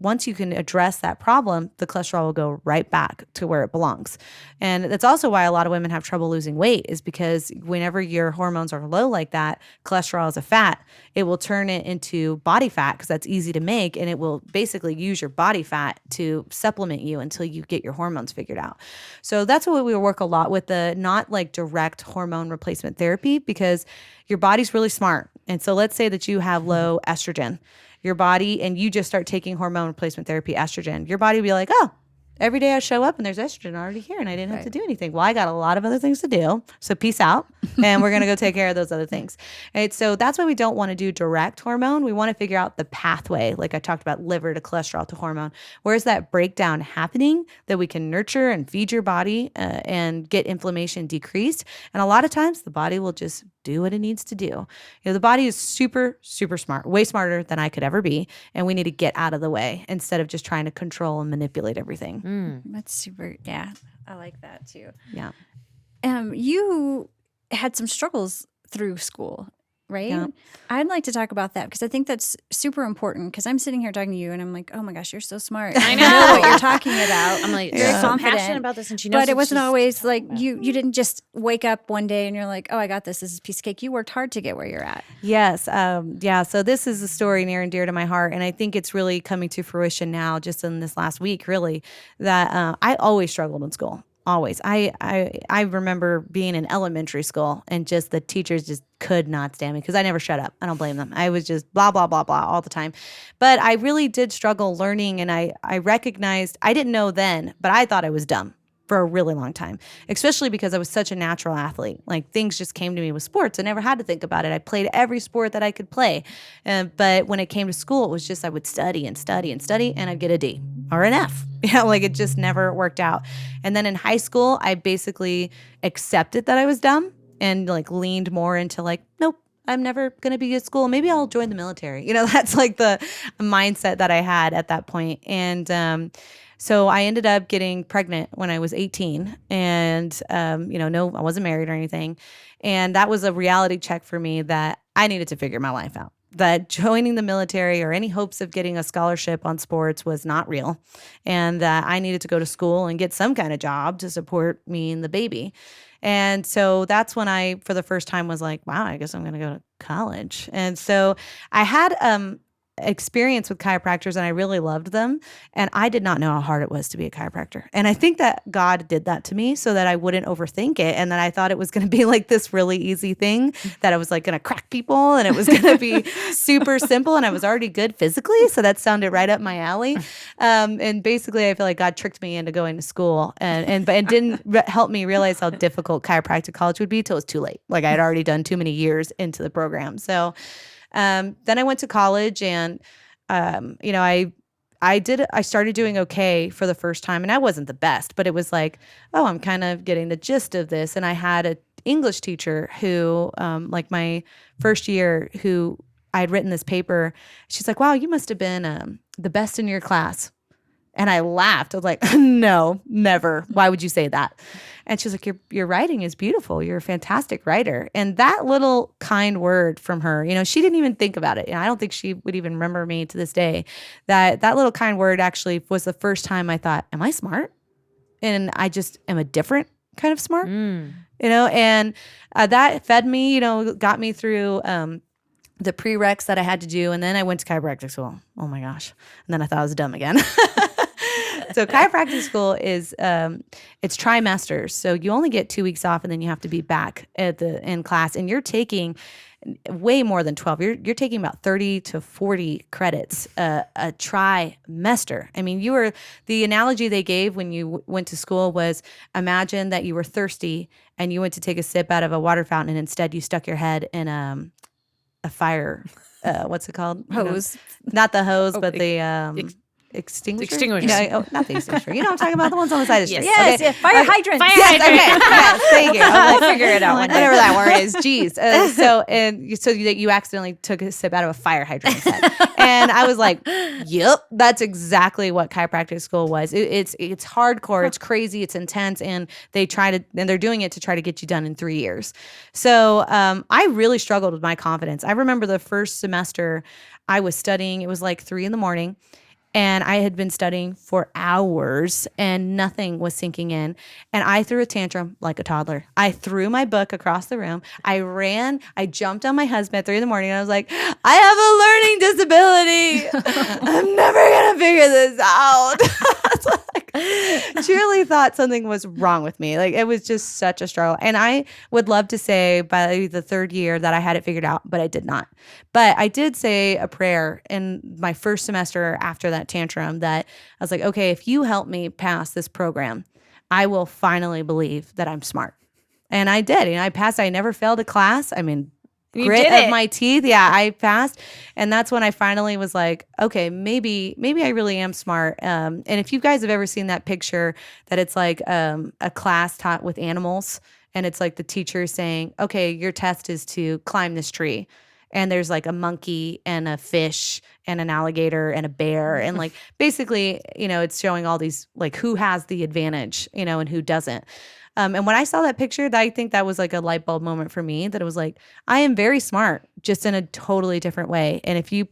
once you can address that problem, the cholesterol will go right back to where it belongs. And that's also why a lot of women have trouble losing weight is because whenever your hormones are low like that, cholesterol is a fat, it will turn it into body fat because that's easy to make. And it will basically use your body fat to supplement you until you get your hormones figured out. So that's what we work a lot with, the not like direct hormone replacement therapy because your body's really smart. And so let's say that you have low estrogen. Your body, and you just start taking hormone replacement therapy, estrogen, your body will be like, oh, every day I show up and there's estrogen already here and I didn't have to do anything. Well, I got a lot of other things to do. So peace out. And we're going to go take care of those other things. Right? So that's why we don't want to do direct hormone. We want to figure out the pathway. Like I talked about liver to cholesterol to hormone. Where's that breakdown happening that we can nurture and feed your body and get inflammation decreased? And a lot of times the body will just do what it needs to do. The body is super, super smart, way smarter than I could ever be. And we need to get out of the way instead of just trying to control and manipulate everything. That's super. Yeah. I like that too. Yeah. You had some struggles through school, right? Yeah. I'd like to talk about that because I think that's super important because I'm sitting here talking to you and I'm like, oh my gosh, you're so smart. I know what you're talking about. I'm like, very so confident passionate about this, and she knows. But it wasn't always like you didn't just wake up one day and you're like, oh, I got this. This is a piece of cake. You worked hard to get where you're at. Yes. Yeah. So this is a story near and dear to my heart. And I think it's really coming to fruition now, just in this last week, really, that I always struggled in school. Always. I remember being in elementary school and just the teachers just could not stand me because I never shut up. I don't blame them. I was just blah, blah, blah, blah all the time. But I really did struggle learning, and I recognized, I didn't know then, but I thought I was dumb for a really long time, especially because I was such a natural athlete. Like things just came to me with sports. I never had to think about it. I played every sport that I could play. But when it came to school, it was just I would study and study and study and I'd get a D or an F. Like it just never worked out. And then in high school, I basically accepted that I was dumb and like leaned more into like, nope, I'm never going to be at school. Maybe I'll join the military. That's like the mindset that I had at that point. And so I ended up getting pregnant when I was 18 and, no, I wasn't married or anything. And that was a reality check for me that I needed to figure my life out. That joining the military or any hopes of getting a scholarship on sports was not real. And I needed to go to school and get some kind of job to support me and the baby. And so that's when I, for the first time, was like, wow, I guess I'm going to go to college. And so I had experience with chiropractors and I really loved them. And I did not know how hard it was to be a chiropractor. And I think that God did that to me so that I wouldn't overthink it. And that I thought it was going to be like this really easy thing that I was like going to crack people and it was going to be super simple. And I was already good physically. So that sounded right up my alley. And basically I feel like God tricked me into going to school and didn't help me realize how difficult chiropractic college would be till it was too late. Like I had already done too many years into the program. So then I went to college and, you know, I started doing okay for the first time and I wasn't the best, but it was like, oh, I'm kind of getting the gist of this. And I had an English teacher who, like my first year, who I had written this paper. She's like, wow, you must have been the best in your class. And I laughed. I was like, no, never. Why would you say that? And she's like, your writing is beautiful. You're a fantastic writer. And that little kind word from her, you know, she didn't even think about it. And I don't think she would even remember me to this day. That little kind word actually was the first time I thought, am I smart? And I just am a different kind of smart, you know, and that fed me, you know, got me through the prereqs that I had to do. And then I went to chiropractic school. Oh my gosh. And then I thought I was dumb again. So chiropractic school is it's trimesters. So you only get 2 weeks off and then you have to be back in class. And you're taking way more than 12. You're taking about 30 to 40 credits a trimester. I mean, the analogy they gave when you went to school was, imagine that you were thirsty and you went to take a sip out of a water fountain and instead you stuck your head in a fire. What's it called? Hose. You know, not the hose, but the extinguisher. Extinguisher. Not the extinguisher. You know what I'm talking about? The ones on the side of the street. Yes, Okay. fire hydrant. Fire Yes, hydrant. okay. Yes, thank you. I'll figure it out one day. Whatever that word is. Jeez. So that you accidentally took a sip out of a fire hydrant instead. And I was like, yep, that's exactly what chiropractic school was. It's hardcore. It's crazy. It's intense. And they're doing it to try to get you done in 3 years. So I really struggled with my confidence. I remember the first semester I was studying. It was like 3 a.m. And I had been studying for hours and nothing was sinking in. And I threw a tantrum like a toddler. I threw my book across the room. I ran. I jumped on my husband at 3 a.m. and I was like, I have a learning disability. I'm never going to figure this out. She really thought something was wrong with me. Like, it was just such a struggle. And I would love to say by the third year that I had it figured out, but I did not. But I did say a prayer in my first semester after that tantrum that I was like, okay, if you help me pass this program, I will finally believe that I'm smart. And I did. And I passed. I never failed a class. I mean, grit of my teeth. Yeah, I passed. And that's when I finally was like, okay, maybe I really am smart. And if you guys have ever seen that picture that it's like a class taught with animals and it's like the teacher saying, okay, your test is to climb this tree. And there's like a monkey and a fish and an alligator and a bear. And like, basically, you know, it's showing all these, like, who has the advantage, you know, and who doesn't. And when I saw that picture, I think that was like a light bulb moment for me, that it was like, I am very smart, just in a totally different way. And if you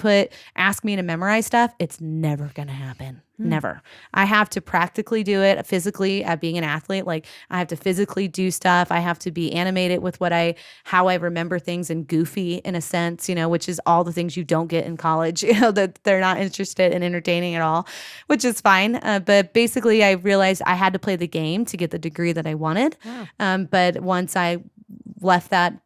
ask me to memorize stuff, it's never going to happen. Never. I have to practically do it physically at being an athlete. Like, I have to physically do stuff. I have to be animated with how I remember things, and goofy in a sense, you know, which is all the things you don't get in college, you know, that they're not interested in entertaining at all, which is fine. But basically I realized I had to play the game to get the degree that I wanted. Wow. But once I left that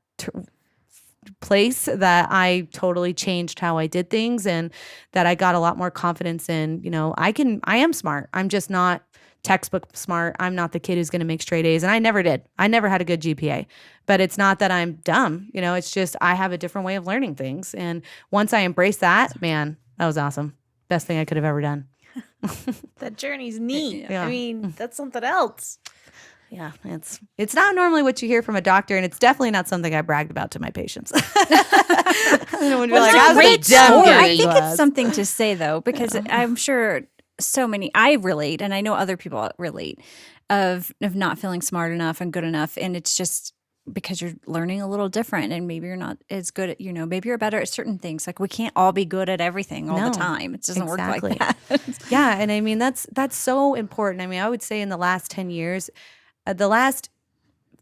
place, that I totally changed how I did things, and that I got a lot more confidence in, you know, I am smart. I'm just not textbook smart. I'm not the kid who's going to make straight A's. And I never did. I never had a good GPA, but it's not that I'm dumb. You know, it's just, I have a different way of learning things. And once I embraced that, man, that was awesome. Best thing I could have ever done. That journey's neat. Yeah. I mean, that's something else. Yeah, it's not normally what you hear from a doctor, and it's definitely not something I bragged about to my patients. I would be like, I was a dumb kid. I think it's something to say, though, because I'm sure I relate, and I know other people relate, of not feeling smart enough and good enough, and it's just because you're learning a little different, and maybe you're not as good at, you know, maybe you're better at certain things. Like, we can't all be good at everything all the time. It doesn't work like that. Yeah, and I mean, that's so important. I mean, I would say in the last 10 years, the last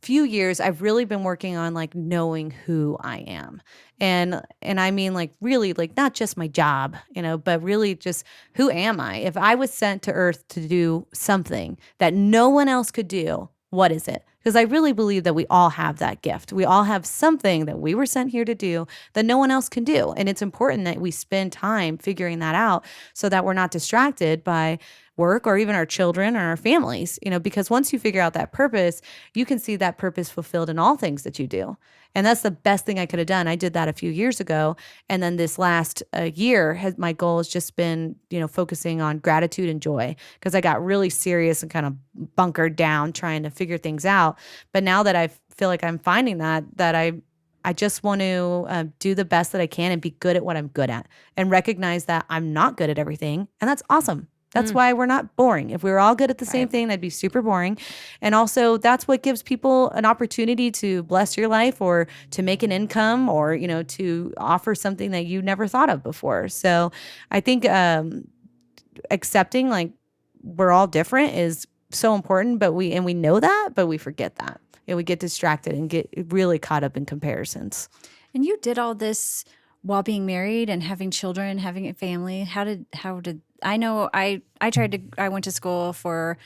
few years, I've really been working on like knowing who I am. And I mean like really like not just my job, but really just who am I? If I was sent to earth to do something that no one else could do, what is it? Because I really believe that we all have that gift. We all have something that we were sent here to do that no one else can do. And it's important that we spend time figuring that out so that we're not distracted by work or even our children or our families, because once you figure out that purpose, you can see that purpose fulfilled in all things that you do. And that's the best thing I could have done. I did that a few years ago. And then this last year, my goal has just been, focusing on gratitude and joy, because I got really serious and kind of bunkered down trying to figure things out. But now that I feel like I'm finding that I just want to do the best that I can and be good at what I'm good at, and recognize that I'm not good at everything. And that's awesome. That's why we're not boring. If we were all good at the same thing, that'd be super boring. And also, that's what gives people an opportunity to bless your life, or to make an income, or, to offer something that you never thought of before. So I think accepting like we're all different is so important, but we know that, but we forget that. We get distracted and get really caught up in comparisons. And you did all this while being married and having children, having a family. How did I know I went to school for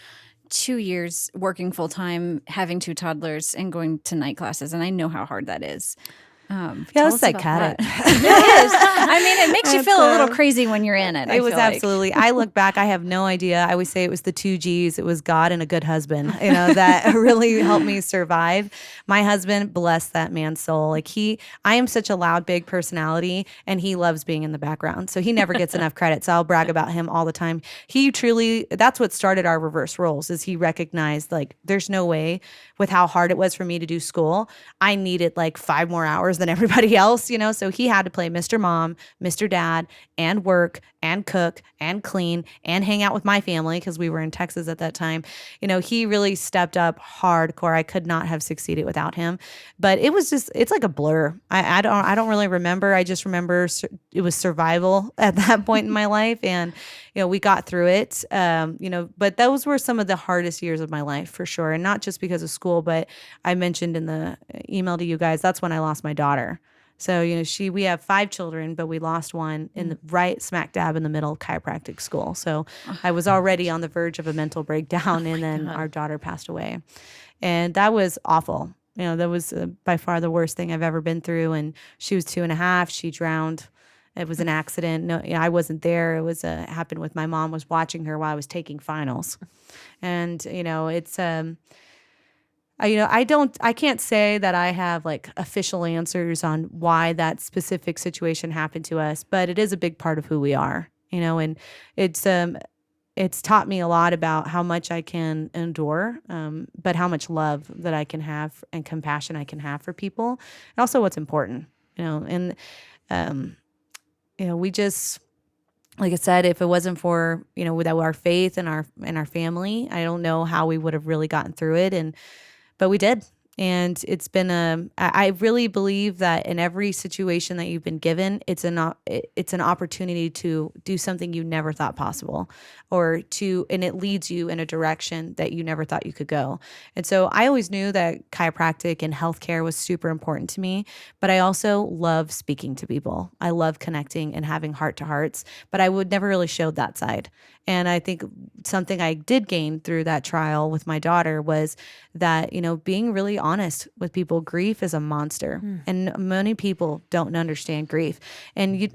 2 years, working full time, having 2 toddlers, and going to night classes, and I know how hard that is. It's psychotic. It is. I mean, it makes you feel a little crazy when you're in it. It was absolutely. I look back, I have no idea. I always say it was the 2 G's. It was God and a good husband, that really helped me survive. My husband, bless that man's soul. Like I am such a loud, big personality, and he loves being in the background. So he never gets enough credit. So I'll brag about him all the time. He truly, that's what started our reverse roles, is he recognized like there's no way, with how hard it was for me to do school, I needed like 5 more hours than everybody else, so he had to play Mr. Mom, Mr. Dad, and work and cook and clean and hang out with my family, because we were in Texas at that time. He really stepped up hardcore. I could not have succeeded without him, but it's like a blur. I don't really remember. I just remember it was survival at that point in my life, and we got through it. But those were some of the hardest years of my life for sure, and not just because of school, but I mentioned in the email to you guys, that's when I lost my daughter. So, we have 5 children, but we lost one in the right smack dab in the middle of chiropractic school. So I was already on the verge of a mental breakdown, and then our daughter passed away. And that was awful. That was by far the worst thing I've ever been through. And she was 2.5. She drowned. It was an accident. No, I wasn't there. It was happened with my mom was watching her while I was taking finals. And, it's I can't say that I have like official answers on why that specific situation happened to us, but it is a big part of who we are, and it's taught me a lot about how much I can endure, but how much love that I can have and compassion I can have for people, and also what's important, and we just, like I said, if it wasn't for, without our faith and our family, I don't know how we would have really gotten through it. But we did. And it's been I really believe that in every situation that you've been given, it's an opportunity to do something you never thought possible, and it leads you in a direction that you never thought you could go. And so I always knew that chiropractic and healthcare was super important to me, but I also love speaking to people. I love connecting and having heart to hearts, but I would never really show that side. And I think something I did gain through that trial with my daughter was that, being really honest with people. Grief is a monster, and many people don't understand grief. And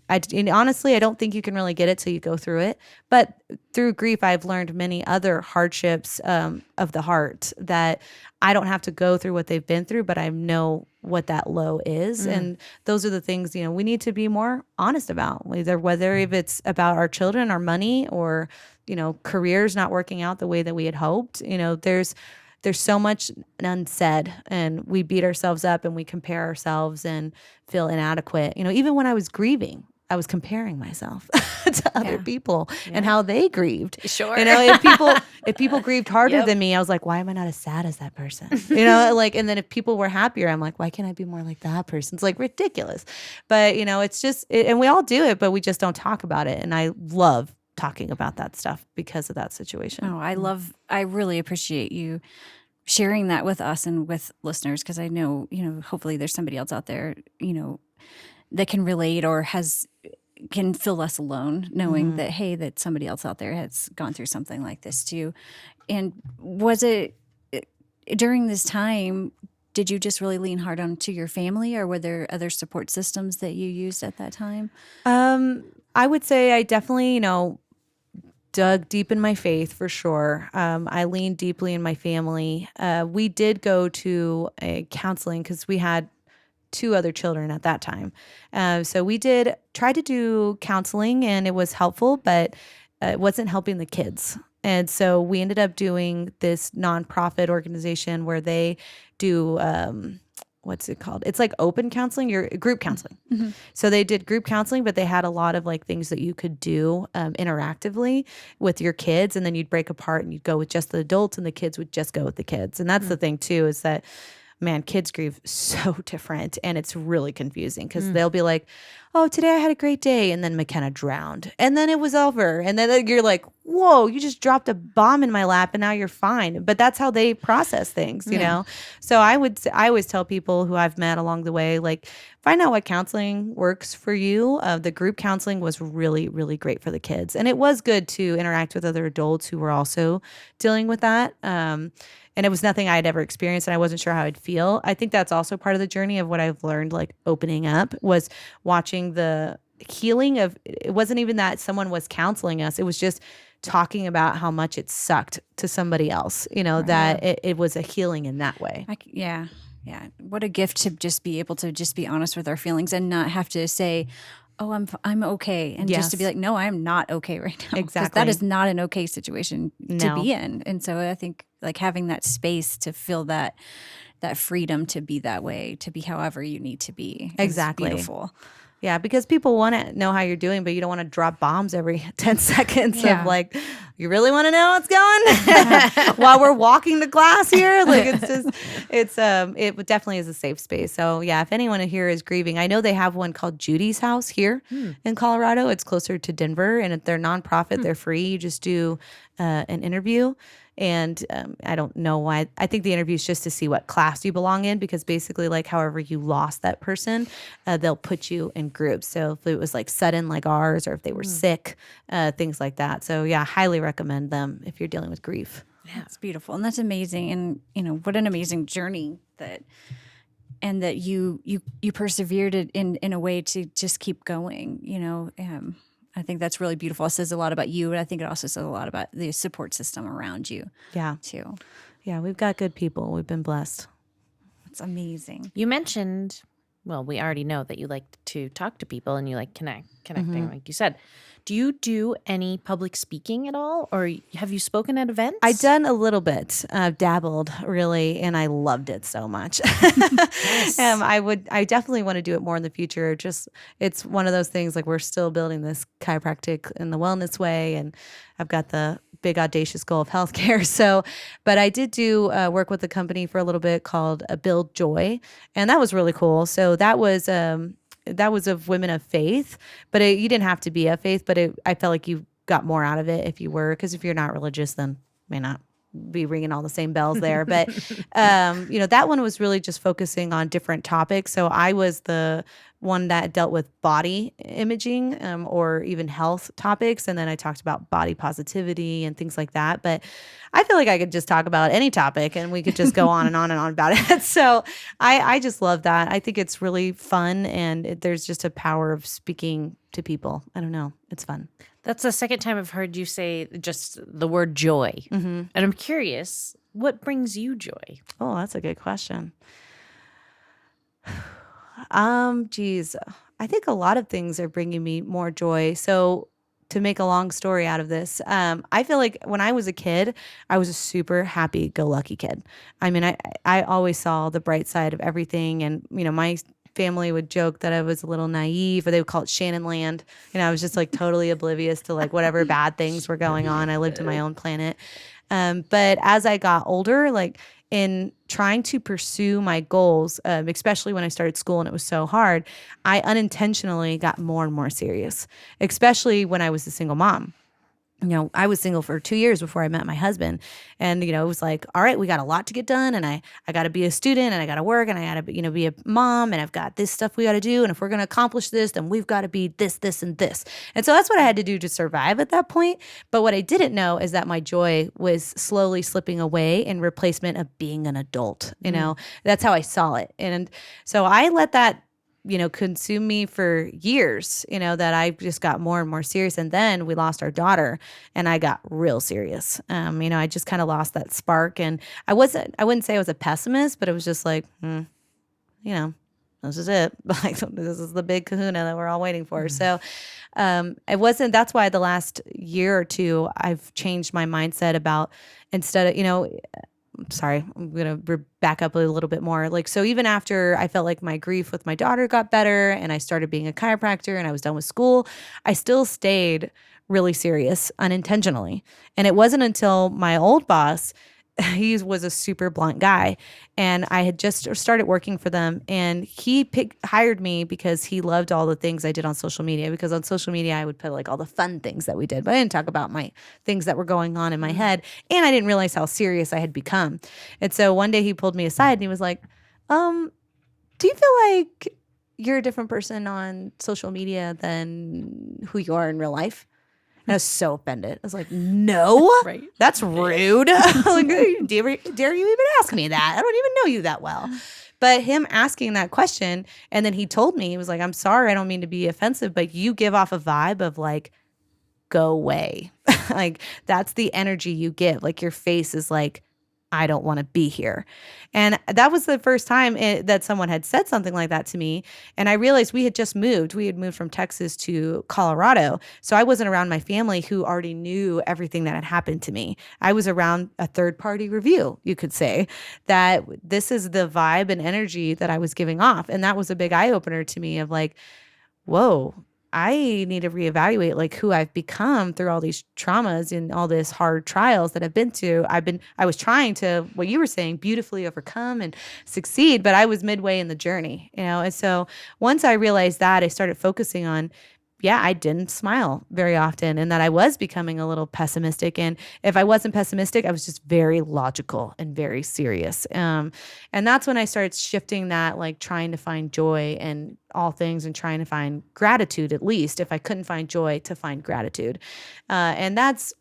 and honestly, I don't think you can really get it till you go through it. But through grief, I've learned many other hardships of the heart that I don't have to go through what they've been through, but I know what that low is. And those are the things, we need to be more honest about, whether if it's about our children, our money, or, careers not working out the way that we had hoped. There's so much unsaid, and we beat ourselves up and we compare ourselves and feel inadequate. Even when I was grieving, I was comparing myself to other people and how they grieved. Sure. If people grieved harder than me, I was like, why am I not as sad as that person? And then if people were happier, I'm like, why can't I be more like that person? It's like ridiculous. But, it's just, and we all do it, but we just don't talk about it. And I love talking about that stuff because of that situation. Oh, I really appreciate you sharing that with us and with listeners, because I know, hopefully there's somebody else out there, that can relate or can feel less alone knowing that, hey, that somebody else out there has gone through something like this too. And was it during this time, did you just really lean hard onto your family, or were there other support systems that you used at that time? I would say I definitely, dug deep in my faith for sure. I leaned deeply in my family. We did go to a counseling because we had 2 other children at that time. So we did try to do counseling, and it was helpful, but it wasn't helping the kids. And so we ended up doing this nonprofit organization where they do, what's it called? It's like open counseling, group counseling. Mm-hmm. So they did group counseling, but they had a lot of like things that you could do interactively with your kids. And then you'd break apart and you'd go with just the adults, and the kids would just go with the kids. And that's the thing too, is that, man, kids grieve so different, and it's really confusing because they'll be like, oh, today I had a great day, and then McKenna drowned, and then it was over, and then you're like, whoa, you just dropped a bomb in my lap and now you're fine. But that's how they process things, you know? So I always tell people who I've met along the way, like, find out what counseling works for you. The group counseling was really, really great for the kids, and it was good to interact with other adults who were also dealing with that. And it was nothing I had ever experienced, and I wasn't sure how I'd feel. I think that's also part of the journey of what I've learned, like opening up, was watching the healing of, it wasn't even that someone was counseling us. It was just talking about how much it sucked to somebody else, that it was a healing in that way. Yeah. What a gift to just be able to just be honest with our feelings and not have to say, oh, I'm okay. And just to be like, no, I'm not okay right now. Exactly. That is not an okay situation to be in. And so I think like having that space to feel that freedom to be that way, to be however you need to be. Exactly. Is beautiful. Yeah, because people want to know how you're doing, but you don't want to drop bombs every 10 seconds of like, you really want to know what's going while we're walking to class here? Like it definitely is a safe space. So yeah, if anyone here is grieving, I know they have one called Judy's House here in Colorado. It's closer to Denver, and they're nonprofit. They're free. You just do an interview. And I don't know why. I think the interview is just to see what class you belong in, because basically, like, however you lost that person, they'll put you in groups. So if it was like sudden, like ours, or if they were sick, things like that. So yeah, highly recommend them if you're dealing with grief. Yeah, it's beautiful, and that's amazing. And what an amazing journey that you persevered in a way to just keep going. I think that's really beautiful. It says a lot about you, and I think it also says a lot about the support system around you. Yeah. Too. Yeah, we've got good people. We've been blessed. It's amazing. You mentioned, well, we already know that you like to talk to people and you like connecting, like you said. Do you do any public speaking at all, or have you spoken at events? I've done a little bit, dabbled really, and I loved it so much. Yes. I definitely want to do it more in the future. Just, it's one of those things, like, we're still building this chiropractic in the wellness way, and I've got the big audacious goal of healthcare. So, but I did do work with a company for a little bit called Build Joy, and that was really cool. So that was of women of faith, but you didn't have to be of faith, but I felt like you got more out of it if you were, because if you're not religious, then may not be ringing all the same bells there. But, that one was really just focusing on different topics. So I was the one that dealt with body imaging or even health topics. And then I talked about body positivity and things like that. But I feel like I could just talk about any topic and we could just go on and on and on about it. So I just love that. I think it's really fun, and there's just a power of speaking to people. I don't know. It's fun. That's the second time I've heard you say just the word joy. Mm-hmm. And I'm curious, what brings you joy? Oh, that's a good question. Geez, I think a lot of things are bringing me more joy. So to make a long story out of this, I feel like when I was a kid, I was a super happy-go-lucky kid. I mean, I always saw the bright side of everything, and my family would joke that I was a little naive, or they would call it Shannon land. I was just like totally oblivious to like whatever bad things were going on. I lived in my own planet. But as I got older, like in trying to pursue my goals, especially when I started school and it was so hard, I unintentionally got more and more serious, especially when I was a single mom. I was single for 2 years before I met my husband. And, it was like, all right, we got a lot to get done. And I got to be a student and I got to work and I got to, be a mom and I've got this stuff we got to do. And if we're going to accomplish this, then we've got to be this, this, and this. And so that's what I had to do to survive at that point. But what I didn't know is that my joy was slowly slipping away in replacement of being an adult. That's how I saw it. And so I let that consume me for years, that I just got more and more serious. And then we lost our daughter and I got real serious. I just kind of lost that spark. And I wouldn't say I was a pessimist, but it was just like, this is it. Like, this is the big kahuna that we're all waiting for. So that's why the last year or two, I've changed my mindset about instead of, sorry, I'm going to back up a little bit more. Like, so even after I felt like my grief with my daughter got better and I started being a chiropractor and I was done with school, I still stayed really serious unintentionally. And it wasn't until my old boss, he was a super blunt guy, and I had just started working for them, and he hired me because he loved all the things I did on social media, because on social media I would put like all the fun things that we did, but I didn't talk about my things that were going on in my head, and I didn't realize how serious I had become. And so one day he pulled me aside and he was like, do you feel like you're a different person on social media than who you are in real life? And I was so offended. I was like, no, Right. That's rude. Like, dare you even ask me that? I don't even know you that well. But him asking that question, and then he told me, he was like, I'm sorry, I don't mean to be offensive, but you give off a vibe of like, go away. Like, that's the energy you give. Like, your face is like, I don't want to be here. And that was the first time that someone had said something like that to me. And I realized we had just moved. We had moved from Texas to Colorado. So I wasn't around my family who already knew everything that had happened to me. I was around a third-party review, you could say, that this is the vibe and energy that I was giving off. And that was a big eye-opener to me of like, whoa, I need to reevaluate like who I've become through all these traumas and all this hard trials that I've been through. I was trying to, what you were saying, beautifully overcome and succeed, but I was midway in the journey, And so once I realized that, I started focusing on, I didn't smile very often, and that I was becoming a little pessimistic. And if I wasn't pessimistic, I was just very logical and very serious. And that's when I started shifting that, like trying to find joy in all things and trying to find gratitude, at least if I couldn't find joy, to find gratitude. And that's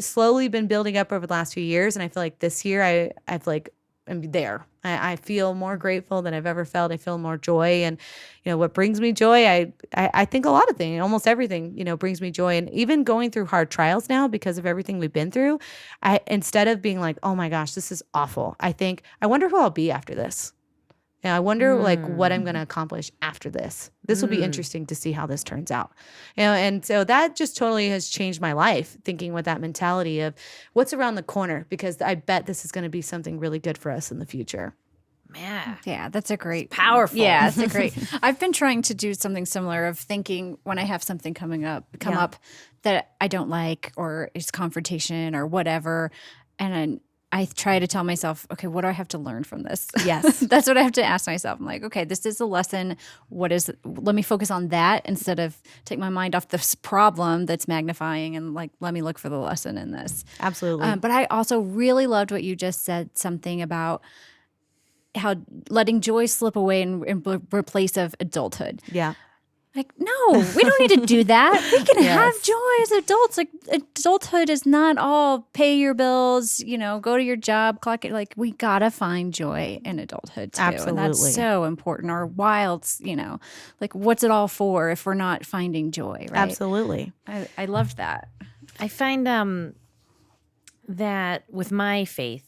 slowly been building up over the last few years. And I feel like this year I'm there. I feel more grateful than I've ever felt. I feel more joy. And, what brings me joy, I think a lot of things, almost everything, brings me joy. And even going through hard trials now because of everything we've been through, instead of being like, oh my gosh, this is awful, I think, I wonder who I'll be after this. And I wonder like what I'm going to accomplish after this. This will be interesting to see how this turns out. And so that just totally has changed my life, thinking with that mentality of what's around the corner, because I bet this is going to be something really good for us in the future. Man. Yeah, that's a great, powerful. Yeah, that's a great. I've been trying to do something similar of thinking when I have something come up that I don't like, or it's confrontation or whatever, and I try to tell myself, okay, what do I have to learn from this? Yes. That's what I have to ask myself. I'm like, okay, this is a lesson. Let me focus on that instead of take my mind off this problem that's magnifying, and like, let me look for the lesson in this. Absolutely. But I also really loved what you just said, something about how letting joy slip away in replace of adulthood. Yeah. Like, no, we don't need to do that. We can have joy as adults. Like, adulthood is not all pay your bills, go to your job, clock it. Like, we got to find joy in adulthood too. Absolutely. And that's so important. Or wilds, like, what's it all for if we're not finding joy, right? Absolutely. I loved that. I find that with my faith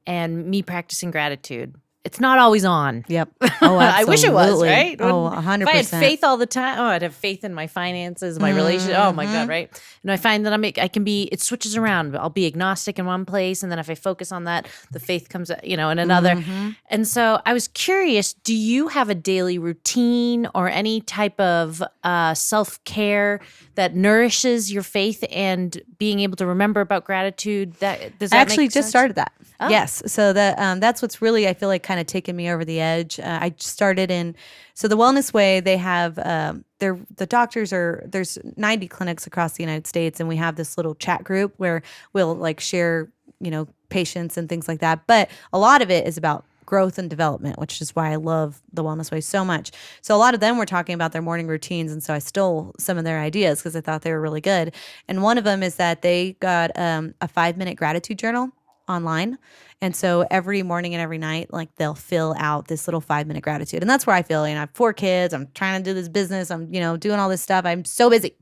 and me practicing gratitude, it's not always on. Yep. Oh, I wish it was, right? Oh, 100%. If I had faith all the time, I'd have faith in my finances, my relationship. Oh my God, right? And I find that it switches around. I'll be agnostic in one place, and then if I focus on that, the faith comes, in another. And so I was curious, do you have a daily routine or any type of self-care that nourishes your faith and being able to remember about gratitude? Does that I actually make just sense? started that. Oh. Yes. So that's what's really, I feel like, kind kind of taken me over the edge. I started so the Wellness Way, they have, the doctors there's 90 clinics across the United States, and we have this little chat group where we'll like share, patients and things like that. But a lot of it is about growth and development, which is why I love the Wellness Way so much. So a lot of them were talking about their morning routines. And so I stole some of their ideas because I thought they were really good. And one of them is that they got a 5-minute gratitude journal online. And so every morning and every night, like they'll fill out this little 5-minute gratitude. And that's where I feel, I have 4 kids. I'm trying to do this business. I'm, doing all this stuff. I'm so busy.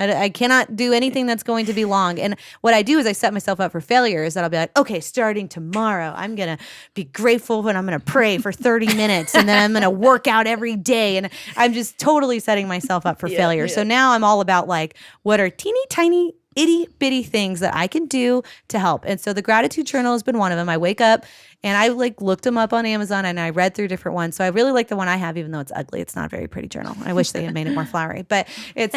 I cannot do anything that's going to be long. And what I do is I set myself up for failure is that I'll be like, okay, starting tomorrow, I'm going to be grateful and I'm going to pray for 30 minutes and then I'm going to work out every day. And I'm just totally setting myself up for failure. So now I'm all about like, what are teeny tiny itty bitty things that I can do to help. And so the gratitude journal has been one of them. I wake up and I like looked them up on Amazon and I read through different ones. So I really like the one I have, even though it's ugly. It's not a very pretty journal. I wish they had made it more flowery, but it's,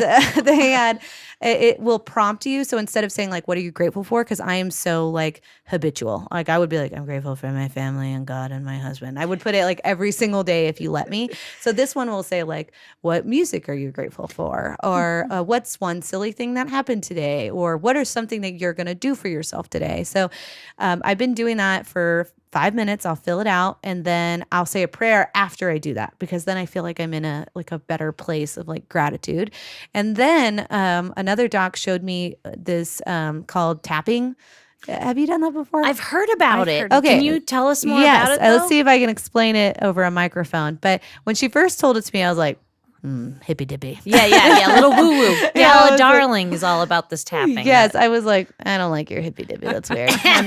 it will prompt you. So instead of saying like, what are you grateful for? Cause I am so like habitual. Like I would be like, I'm grateful for my family and God and my husband. I would put it like every single day if you let me. So this one will say like, what music are you grateful for? Or what's one silly thing that happened today? Or what are something that you're going to do for yourself today? So I've been doing that for 5 minutes. I'll fill it out and then I'll say a prayer after I do that, because then I feel like I'm in a better place of like gratitude. And then another doc showed me this called tapping. Have you done that before? I've heard about it. Okay. Can you tell us more about it, though? Let's see if I can explain it over a microphone. But when she first told it to me, I was like, hippy dippy. Yeah. Little woo woo. Gala Darling is all about this tapping. Yes. I was like, I don't like your hippy dippy. That's weird. I'm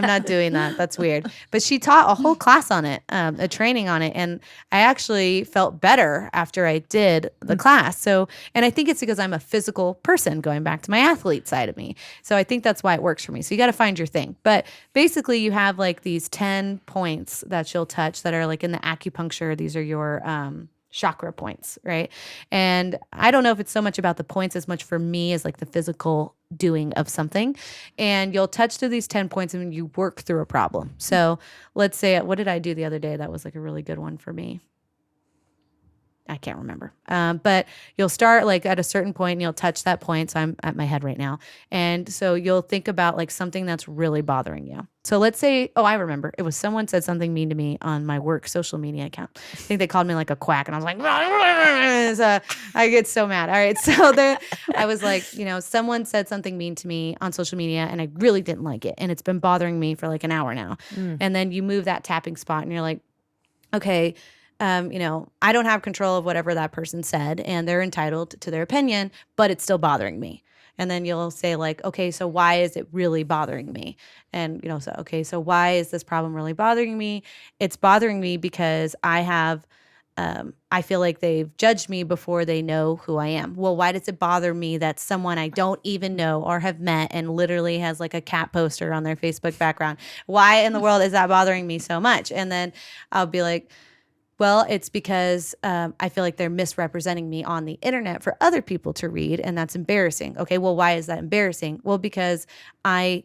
not doing that. That's weird. But she taught a whole class on it, a training on it. And I actually felt better after I did the class. So, and I think it's because I'm a physical person, going back to my athlete side of me. So I think that's why it works for me. So you got to find your thing. But basically you have like these 10 points that you'll touch that are like in the acupuncture. These are your, chakra points, right? And I don't know if it's so much about the points as much for me as like the physical doing of something. And you'll touch through these 10 points and you work through a problem. So let's say, what did I do the other day? That was like a really good one for me. I can't remember. But you'll start like at a certain point and you'll touch that point. So I'm at my head right now. And so you'll think about like something that's really bothering you. So let's say, I remember. It was someone said something mean to me on my work social media account. I think they called me like a quack and I was like, I get so mad. All right. So there, I was like, someone said something mean to me on social media and I really didn't like it. And it's been bothering me for like an hour now. And then you move that tapping spot and you're like, okay, I don't have control of whatever that person said and they're entitled to their opinion, but it's still bothering me. And then you'll say like, okay, so why is it really bothering me? And, so why is this problem really bothering me? It's bothering me because I feel like they've judged me before they know who I am. Well, why does it bother me that someone I don't even know or have met and literally has like a cat poster on their Facebook background? Why in the world is that bothering me so much? And then I'll be like, well, it's because I feel like they're misrepresenting me on the internet for other people to read, and that's embarrassing. Okay, well, why is that embarrassing? Well, because I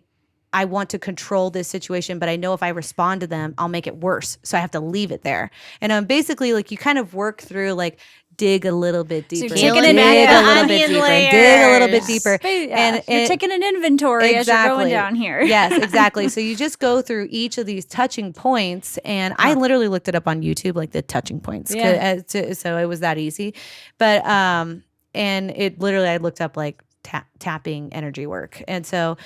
want to control this situation, but I know if I respond to them, I'll make it worse. So I have to leave it there. And basically, like you kind of work through like dig a little bit deeper. So you're taking dig a little bit deeper. And you're taking an inventory as you're going down here. Yes, exactly. So you just go through each of these touching points. And I literally looked it up on YouTube, like the touching points. Yeah. So it was that easy. But, and it literally, I looked up like tapping energy work. And so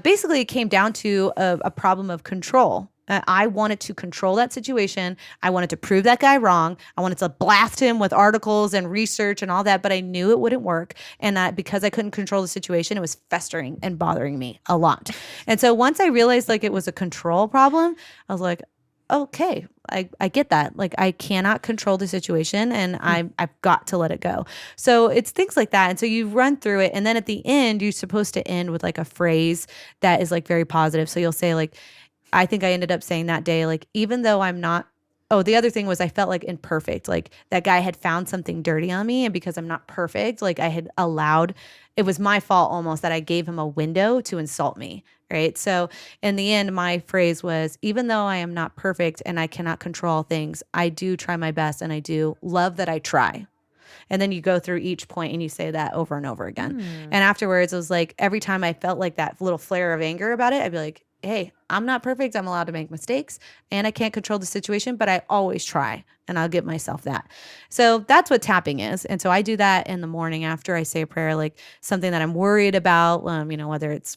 basically it came down to a problem of control. I wanted to control that situation. I wanted to prove that guy wrong. I wanted to blast him with articles and research and all that, but I knew it wouldn't work. And that because I couldn't control the situation, it was festering and bothering me a lot. And so once I realized like it was a control problem, I was like, okay, I get that. Like I cannot control the situation and I've got to let it go. So it's things like that. And so you run through it. And then at the end, you're supposed to end with like a phrase that is like very positive. So you'll say like, I think I ended up saying that day, like, even though I'm not, the other thing was I felt like imperfect. Like that guy had found something dirty on me. And because I'm not perfect, like I had allowed, it was my fault almost that I gave him a window to insult me. right? So in the end, my phrase was, even though I am not perfect and I cannot control all things, I do try my best and I do love that I try. And then you go through each point and you say that over and over again. And afterwards, it was like every time I felt like that little flare of anger about it, I'd be like, hey, I'm not perfect. I'm allowed to make mistakes and I can't control the situation, but I always try and I'll give myself that. So that's what tapping is. And so I do that in the morning after I say a prayer, like something that I'm worried about, whether it's,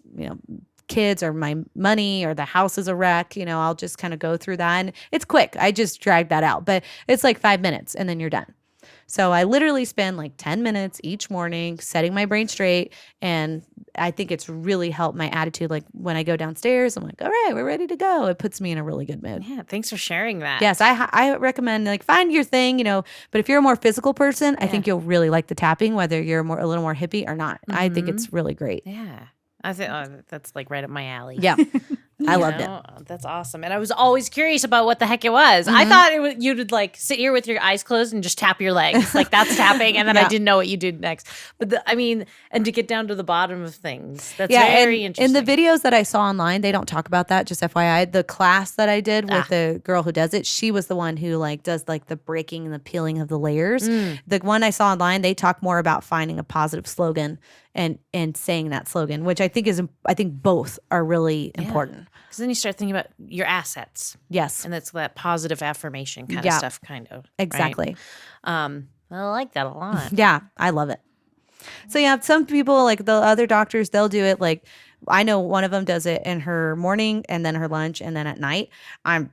kids or my money or the house is a wreck, I'll just kind of go through that. And it's quick. I just drag that out, but it's like 5 minutes and then you're done. So I literally spend like 10 minutes each morning setting my brain straight. And I think it's really helped my attitude. Like when I go downstairs, I'm like, all right, we're ready to go. It puts me in a really good mood. Yeah. Thanks for sharing that. Yes. I recommend like find your thing, but if you're a more physical person, I think you'll really like the tapping, whether you're a little more hippie or not. I think it's really great. Yeah. I think that's like right up my alley. Yeah. I loved it. That's awesome. And I was always curious about what the heck it was. I thought you'd like sit here with your eyes closed and just tap your legs. Like that's tapping. And then I didn't know what you did next. But and to get down to the bottom of things, that's very interesting. In the videos that I saw online, they don't talk about that. Just FYI, the class that I did with the girl who does it, she was the one who like does like the breaking and the peeling of the layers. The one I saw online, they talk more about finding a positive slogan and saying that slogan, which I think both are really important. Because then you start thinking about your assets. Yes. And that's that positive affirmation kind of stuff, kind of. Exactly. Right? I like that a lot. Yeah, I love it. So yeah, some people like the other doctors, they'll do it like I know one of them does it in her morning and then her lunch and then at night. I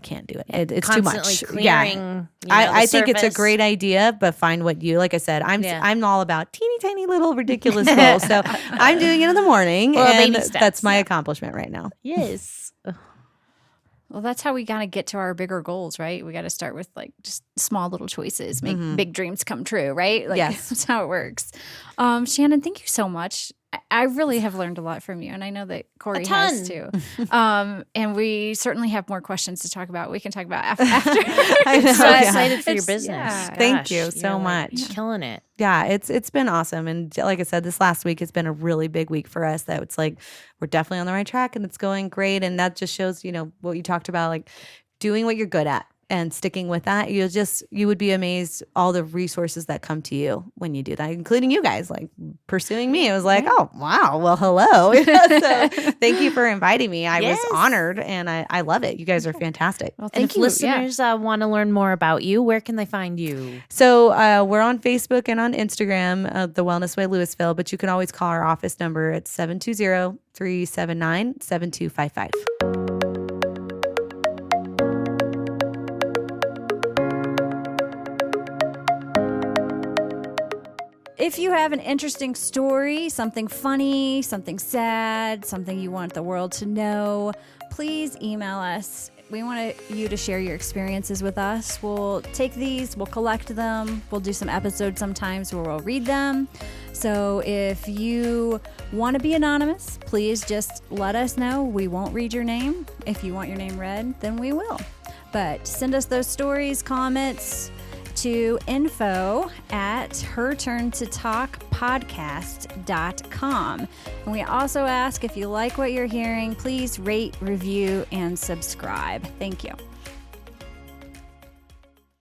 can't do it. It's too much. Clearing, I think it's a great idea, but find what you like. I said, I'm all about teeny tiny little ridiculous goals. So I'm doing it in the morning, and that's my accomplishment right now. Yes. Well, that's how we got to get to our bigger goals, right? We got to start with like just small little choices, make big dreams come true, right? Like, yes, that's how it works. Shannon, thank you so much. I really have learned a lot from you, and I know that Corey has too. And we certainly have more questions to talk about. We can talk about after. I'm so excited for your business. Yeah. Thank you so much. Killing it. Yeah, it's been awesome. And like I said, this last week has been a really big week for us that it's like we're definitely on the right track and it's going great. And that just shows, what you talked about, like doing what you're good at and sticking with that. You would be amazed all the resources that come to you when you do that, including you guys, like pursuing me. It was like, oh, wow. Well, hello. So thank you for inviting me. I was honored and I love it. You guys are fantastic. Well, thank you. If listeners want to learn more about you, where can they find you? So we're on Facebook and on Instagram, The Wellness Way Louisville, but you can always call our office number at 720-379-7255. If you have an interesting story, something funny, something sad, something you want the world to know, please email us. We want you to share your experiences with us. We'll take these, we'll collect them, we'll do some episodes sometimes where we'll read them. So if you want to be anonymous, please just let us know. We won't read your name. If you want your name read, then we will. But send us those stories, comments, to info@herturntotalkpodcast.com. And we also ask if you like what you're hearing, please rate, review, and subscribe. Thank you.